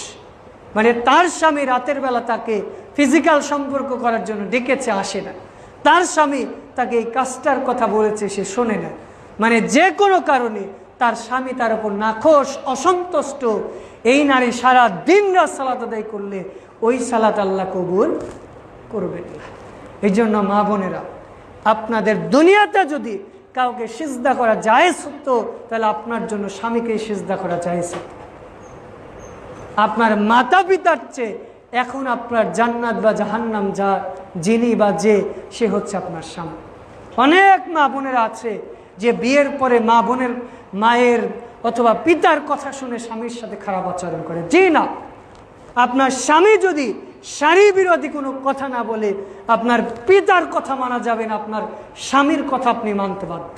মানে তার স্বামী রাতের বেলা তাকে ফিজিক্যাল সম্পর্ক করার জন্য ডেকেছে, আসে না। তার স্বামী তাকে এই কাজটার কথা বলেছে, সে শোনে না। মানে যে কোনো কারণে তার স্বামী তার উপর নাখোশ, অসন্তুষ্ট, এই নারী সারা দিন রাত সালাত আদায় করলে ওই সালাত আল্লাহ কবুল করবেন না। এই জন্য মা বোনেরা, আপনাদের দুনিয়াতে যদি কাউকে সিজদা করা জায়েজ হতো তাহলে আপনার জন্য স্বামীকেই সিজদা করা জায়েজ হতো। আপনার মাতা পিতার চেয়ে এখন আপনার জান্নাত বা জাহান্নাম যা যিনি বা যে সে হচ্ছে আপনার স্বামী। অনেক মা বোনেরা আছে যে বিয়ের পরে মা বোনের মায়ের অথবা পিতার কথা শুনে স্বামীর সাথে খারাপ আচরণ করে। জি না, আপনার স্বামী যদি শারী বিরোধী কোনো কথা না বলে আপনার পিতার কথা মানা যাবে না, আপনার স্বামীর কথা আপনি মানতে বাধ্য।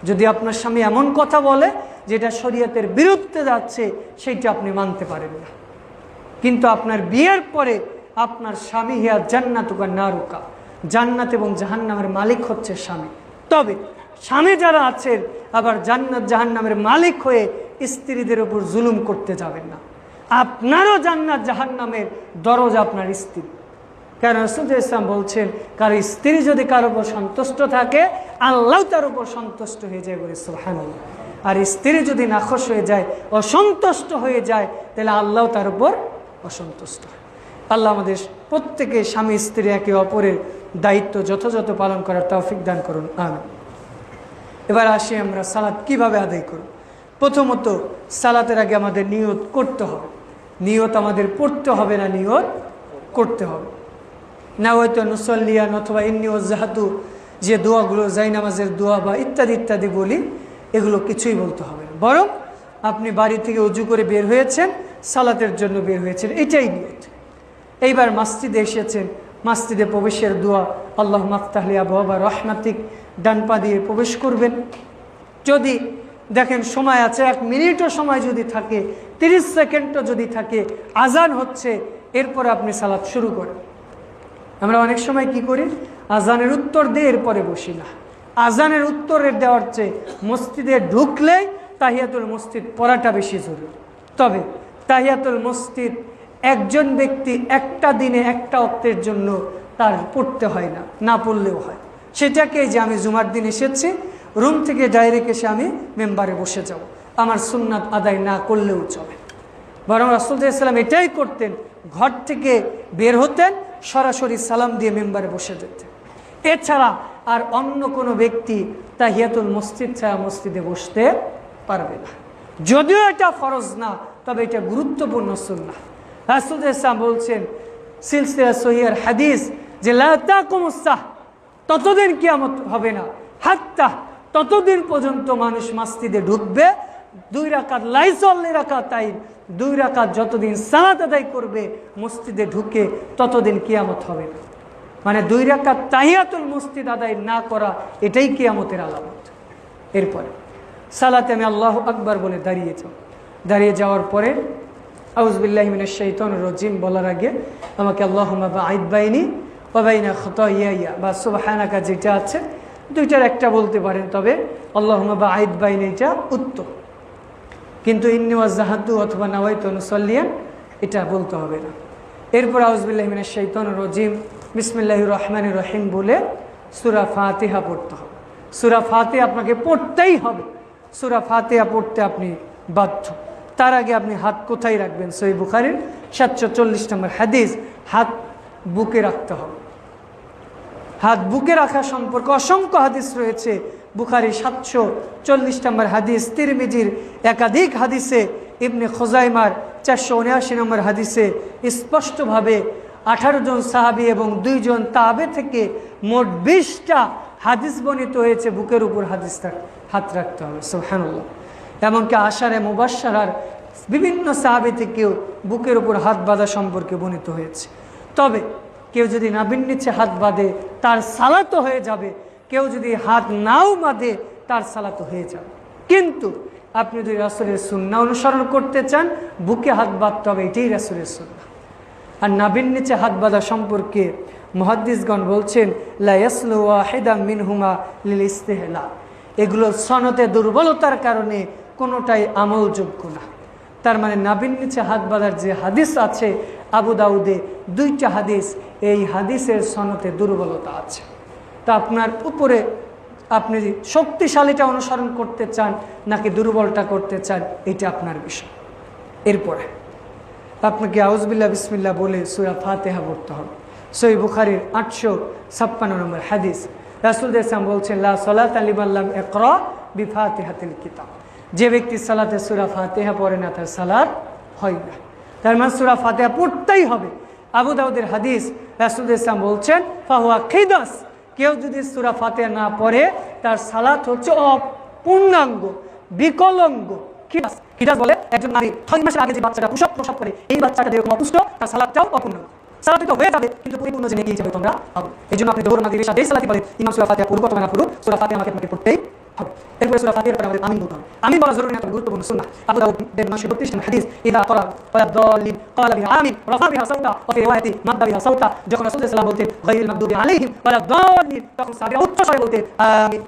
যদি আপনার স্বামী এমন কথা বলে যেটা শরীয়তের বিরুদ্ধে যাচ্ছে সেইটা আপনি মানতে পারেন না। কিন্তু আপনার বিয়ের পরে আপনার স্বামী হিয়া জান্নাতুকা নারুকা, জান্নাত এবং জাহান্নামের মালিক হচ্ছে স্বামী। তবে স্বামী যারা আছেন আবার জান্নাত জাহান্নামের মালিক হয়ে স্ত্রীদের উপর জুলুম করতে যাবেন না। আপনারও জান্নাত জাহান্নামের দরজা আপনার স্ত্রী। কারণ রাসূল ইসলাম বলছেন কারো স্ত্রী যদি কারো উপর সন্তুষ্ট থাকে আল্লাহ তার উপর সন্তুষ্ট হয়ে যায় বলে সুবহানাল্লাহ। আর স্ত্রী যদি নাখোশ হয়ে যায়, অসন্তুষ্ট হয়ে যায়, তাহলে আল্লাহ তার উপর অসন্তুষ্ট হয়। আল্লাহ আমাদের প্রত্যেকে স্বামী স্ত্রী একে অপরের দায়িত্ব যথাযথ পালন করার তৌফিক দান করুন, আমিন। এবার আসি আমরা সালাত কিভাবে আদায় করব। প্রথমত সালাতের আগে আমাদের নিয়ত করতে হবে। নিয়ত আমাদের পড়তে হবে না, নিয়ত করতে হবে। না হয়তো নুসল্লিয়ান অথবা ইন্নী ওয়াজ্জাহাতু যে দোয়াগুলো জায়নামাজের দোয়া বা ইত্যাদি ইত্যাদি বলি, এগুলো কিছুই বলতে হবে না। বরং আপনি বাড়ি থেকে উজু করে বের হয়েছেন, সালাতের জন্য বের হয়েছেন, এটাই নিয়ত। এইবার মসজিদে এসেছেন, মসজিদে প্রবেশের দোয়া আল্লাহ মাফতাহলি আবওয়াবা রহমাতিক, ডান পা দিয়ে প্রবেশ করবেন। যদি দেখেন সময় আছে, 1 মিনিটও সময় যদি থাকে, 30 সেকেন্ডও যদি থাকে, আজান হচ্ছে, এরপরে আপনি সালাত শুরু করেন। আমরা অনেক সময় কি করি, আজানের উত্তর দিয়ে এরপরে বসি না। আজানের উত্তরের দেওয়ার চেয়ে মসজিদে ঢুকলেই তাহিয়াতুল মসজিদ পড়াটা বেশি জরুরি। তবে তাহিয়াতুল মসজিদ একজন ব্যক্তি একটা দিনে একটা ওয়াক্তের জন্য তার পড়তে হয় না, না পড়লেও হয়। সেটাকে যে আমি জুমার দিন এসেছি, রুম থেকে ডাইরেক্ট এসে আমি মেম্বারে বসে যাব, আমার সুন্নাত আদায় না করলেও চলে। বরং রাসূল সাল্লাল্লাহু আলাইহি ওয়াসাল্লাম এটাই করতেন, ঘর থেকে বের হতেন, সরাসরি সালাম দিয়ে মেম্বারে বসে যেতেন। এছাড়া আর অন্য কোনো ব্যক্তি তাহিয়াতুল মসজিদ ছাড়া মসজিদে বসতে পারবে না। যদিও এটা ফরজ না, তবে এটা গুরুত্বপূর্ণ সুন্নাহ। রাসূল সাল্লাল্লাহু আলাইহি ওয়াসাল্লাম বলছেন সিলসিলা সহিহার হাদিস যে লা তাকুমুস সাহ, ততদিন কিয়ামত হবে না, হাত্তা, ততদিন পর্যন্ত মানুষ মসজিদে ঢুকবে 2 রাকাত লাইসাল্লি রাকাতাইন, 2 রাকাত যতদিন সালাত আদায় করবে মসজিদে ঢুকে ততদিন কিয়ামত হবে না। মানে 2 রাকাত তাহিয়াতুল মসজিদ আদায় না করা, এটাই কিয়ামতের আলামত। এরপরে সালাতে আমি আল্লাহু আকবার বলে দাঁড়িয়ে যাওয়ার পরে আউযু বিল্লাহি মিনাশ শাইতানির রাজিম বলার আগে আমাকে আল্লাহুম্মা বাঈদ বাইনি ওয়া বাইনা খাতায়ায়া বা সুবহানাকা যেটা আছে, দুইটার একটা বলতে পারেন, তবে আল্লাহুম্মা বাঈদ বাইনি এটা উত্তম। কিন্তু ইন্নী ওয়াজ্জাহাতু অথবা নাওয়াইতু নুসাল্লিয়ান এটা বলতে হবে না। এরপর আউযু বিল্লাহি মিনাশ শাইতানির রাজিম বিসমিল্লাহির রহমানির রহিম বলে সূরা ফাতিহা পড়তে হবে। সূরা ফাতিহা আপনাকে পড়তেই হবে, সূরা ফাতিহা পড়তে আপনি বাধ্য। তার আগে আপনি হাত কোথায় রাখবেন? সহিহ বুখারীর 740 নম্বর হাদিস, হাত বুকে রাখতে হবে। হাত বুকে রাখা সম্পর্কে অসংখ্য হাদিস রয়েছে। বুখারী 740 নম্বর হাদিস, তিরমিজির একাধিক হাদিসে, ইবনে খুজাইমার 479 নম্বর হাদিসে স্পষ্টভাবে 18 জন সাহাবী এবং 2 জন তাবে থেকে মোট 20টা হাদিস বর্ণিত হয়েছে বুকের উপর হাত রাখতে হবে। সুবহানাল্লাহ। এমনকি আশারে মুবাশশারার বিভিন্ন সাহাবী থেকেও বুকের উপর হাত বাঁধা সম্পর্কে বর্ণিত হয়েছে। তবে কেউ যদি নাভির নিচে হাত বাঁধে তার সালাত হয়ে যাবে, কেউ যদি হাত নাও বাঁধে তার সালাত হয়ে যাবে। কিন্তু আপনি যদি রাসূলের সুন্নাহ অনুসরণ করতে চান, বুকে হাত বাঁধতে হবে, এটাই রাসূলের সুন্নাহ। আর নাভির নিচে হাত বাঁধা সম্পর্কে মুহাদ্দিসগণ বলছেন, লা ইয়াসলু ওয়াহিদাম মিনহুমা লিল ইস্তিহলা, এগুলো সনদে দুর্বলতার কারণে কোনোটাই আমলযোগ্য না। তার মানে নাভির নিচে হাত বাঁধার যে হাদিস আছে আবু দাউদে 2টা হাদিস, এই হাদিসের সনদে দুর্বলতা আছে। তা আপনার উপরে আপনি শক্তিশালীটা অনুসরণ করতে চান নাকি দুর্বলটা করতে চান, এটা আপনার বিষয়। এরপরে আপনাকে আউযুবিল্লাহ বিসমিল্লাহ বলে সূরা ফাতিহা পড়তে হবে। সহিহ বুখারীর 856 নম্বর হাদিস, রাসূল সাল্লাল্লাহু বলছেন, লা সালাতা লিমান লাম ইকরা বিফাতিহাতিল কিতাব, যে ব্যক্তি সালাতে সূরা ফাতিহা পড়ে না তার সালাত হয় না। তার মানে সূরা ফাতিহা পড়তেই হবে। আবু দাউদের হাদিস, রাসূল সাল্লাল্লাহু বলছেন, ফাহুয়া খিদাস, কেউ যদি সূরা ফাতিহা না পড়ে তার সালাত হচ্ছে অপূর্ণাঙ্গ, বিকলাঙ্গ। খিদাস বলে একজন নারী 6 মাসের আগে যে বাচ্চাটা প্রসব করে, এই বাচ্চাটা যেরকম অপুষ্ট, তার সালাতটাও অপূর্ণাঙ্গ। সালাত তো হয়ে যাবে কিন্তু পরিপূর্ণ যে নেকি হিসেবে তোমরা পাবে। এইজন্য আপনি দৌড় মাগরিবের সাথে সালাতি পড়ে ইমাম সূরা ফাতিহা পড়ুক অথবা না পড়ুক, সূরা ফাতিহা আমাকে পড়তেই হবে। এরপরে সূরা ফাতিহার পরে আমাদের আমিন বলতে হবে। আমিন বলা জরুরি না, গুরুত্বপূর্ণ সুন্নাহ। আবু দাউদের 932 নম্বর হাদিস, ইদা ক্বারা ওয়া দাল্লিন ক্বালা বিহা আমিন রাফা বিহা সাওতা ওয়া ফি রিওয়ায়াতি মাদ্দা বিহা সাওতা, যখন রাসূল সাল্লাল্লাহু আলাইহি ওয়াসাল্লাম বলতেন গায়রিল মাগদুবি আলাইহিম ওয়া দাল্লিন, তখন সাহাবীরা উচ্চ স্বরে বলতেন আমিন।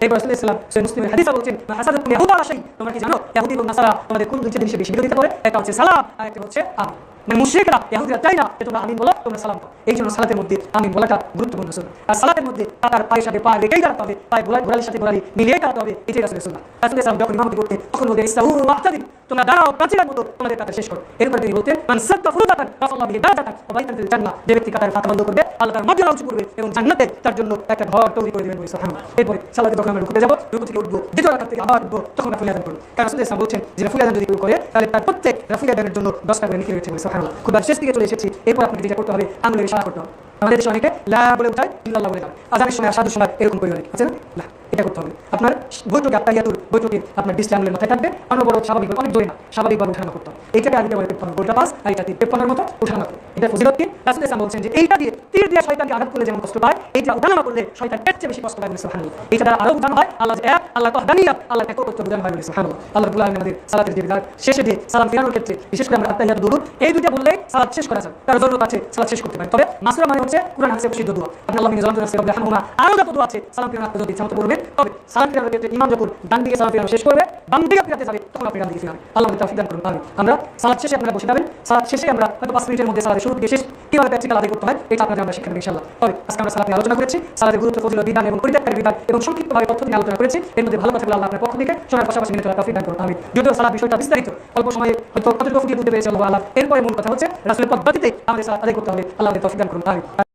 এরপর রাসূল সাল্লাল্লাহু আলাইহি ওয়াসাল্লাম মুসলিমের হাদিসে বলছেন, হাসাদাতুম ইয়াহুদা আলা শাই, তোমরা কি জানো ইহুদি এবং নাসারা তোমাদের কোন দুইটা জিনিসে বেশি বিরোধিতা করে? একটা হচ্ছে সালাম আর একটা হচ্ছে আমিন। মানে মুশরিকরা ইহুদিরা চায় না যে তোমরা আমিন বলো, তোমরা সালাম করো। এই জন্য সালাতের মধ্যে আমিন বলাটা গুরুত্বপূর্ণ সুন্নাহ। আর সালাতের মধ্যে তার পায়ের সাথে পা রেখেই দাঁড়াতে হবে, পায়ে গোড়ালির সাথে গোড়ালি মিলিয়ে দাঁড়াতে হবে, এটাই রাসূলের সুন্নাহ। রাসূল সাল্লাল্লাহু যখন ইমামতি করতেন তখন বলতেন, ইসতাউ ওয়াক্তাদিন, তোমরা দাঁড়াও প্রাচীরের মতো, তোমাদের কাতার শেষ করো। এরপর তিনি বলতেন, মান সাদ্দা ফুরুদাতান রাফাল্লাহু বিহি দারাজাতান ওয়া বাইতান ফিল জান্নাহ, যে ব্যক্তি কাতারের ফাঁকা বন্ধ করবে আল্লাহ তার মর্যাদা উঁচু করবে এবং জান্নাতে তার জন্য একটা ঘর তৈরি করে দিবেন। সুবহানাল্লাহ। এরপর সালাতে যখন আমরা রুকুতে যাব, রুকু থেকে উঠবো, দ্বিতীয় রাকাত থেকে আবার উঠবো, তখন রাফুল আযান করব। কারণ রাসূল সাল্লাল্লাহু বলছেন যে রাফুল আযান যদি কেউ করে তাহলে তার প্রত্যেক রাফুল আযানের জন্য 10টা করে নেকি রয়েছে। সুবহানাল্লাহ। খুবই শেষ দিকে চলে এসেছি। এরপর আপনাকে যেটা করতে হবে, আঙ্গুলের ইশারা করতে হবে। আমাদের দেশে অনেকে লা বলে উঠায়, ইল্লাল্লাহ বলে যায়। আযানের সময় আসাদুর সময় এরকম করে অনেক আছে না, লা, এটা করতে হবে। আপনার বৈঠকে আত্তাহিয়াতুর বৈঠকে আপনার ডিসপ্লে আঙ্গুলের মাথায় থাকবে, অনবরত স্বাভাবিক অনেক জোরে না, স্বাভাবিকভাবে উঠানো করতে হবে। এইটাকে আগে বলে করতে হবে গোলটা পাস, আর এটা 53 মতো উঠানো। এটা ফজিলত কি? রাসূল সাল্লাল্লাহু বলছেন যে এইটা দিয়ে তীর দিয়ে শয়তানকে আঘাত করলে যেমন কষ্ট পায়, এইটা উঠানো করলে শয়তান এর চেয়ে বেশি কষ্ট পায়। সুবহানাল্লাহ। এইটা দ্বারা আরো উঠানো হয় আল্লাহ যে এক, আল্লাহ তাহদানিয়াত, আল্লাহ একত্ব উঠানো হয়। সুবহানাল্লাহ। আল্লাহ রাব্বুল আলামিন আমাদের সালাতের যে বিধান শেষে দিয়ে সালাম ফিরানোর ক্ষেত্রে বিশেষ করে আমরা আত্তাহিয়াত দুরুদ এই দুইটা বললে সালাত শেষ করা যায়। তার জরুরত আছে সালাত শেষ করতে পারে। তবে মাসুরা মানে হচ্ছে কুরআন হাদিসে প্রসিদ্ধ দোয়া, আপনি আল্লাহ মিন জালামতু নাফসি রাব্বিল হামহুমা, আরো যত দোয়া আছে সালাম ফিরানোর যদি ইচ্ছা মতো পড়বেন। তবে সালাম ফিরানোর ক্ষেত্রে ইমাম যখন ডান দিকে সালাম ফিরানো শেষ করবে, বাম দিকে ফিরাতে যাবে, তখন আপনি ডান দিকে ফিরাবেন। আল্লাহ আমাদের তৌফিক দান করুন। আমিন। আমরা সালাত শেষে আপনারা বসে যাবেন, সালাত শেষে আমরা হয়তো 5 মিনিটের মধ্যে সালাতের শুরু থেকে শেষ কিভাবে প্র্যাকটিক্যাল আদায় করতে হয় এটা আপনাদের আমরা শিক্ষা দেব ইনশাআল্লাহ। তবে আজকে আমরা সালাতে আলোচনা করেছি, সালাতের গুরুত্ব, ফজিলত, বিধান এবং পরিত্যাগের বিধান এবং সংক্ষিপ্তভাবে তথ্য নিয়ে আলোচনা করেছি। এর মধ্যে ভালো কথাগুলো আল্লাহ আপনার পক্ষ থেকে শোনার পাশাপাশি মেনে চলার তৌফিক দান করুন। আমিন। যদিও সালাত বিষয়টা বিস্তারিত, অল্প সময়ে হয়তো কতটুকু ফুটিয়ে তুলতে পেরেছে আল্লাহ। এরপরে মূল কথা হচ্ছে রাসূলের পদ্ধতিতে আমাদের সালাত আদায় করতে হবে। আল্লাহ আমাদের তৌফিক দান করুন। আমিন।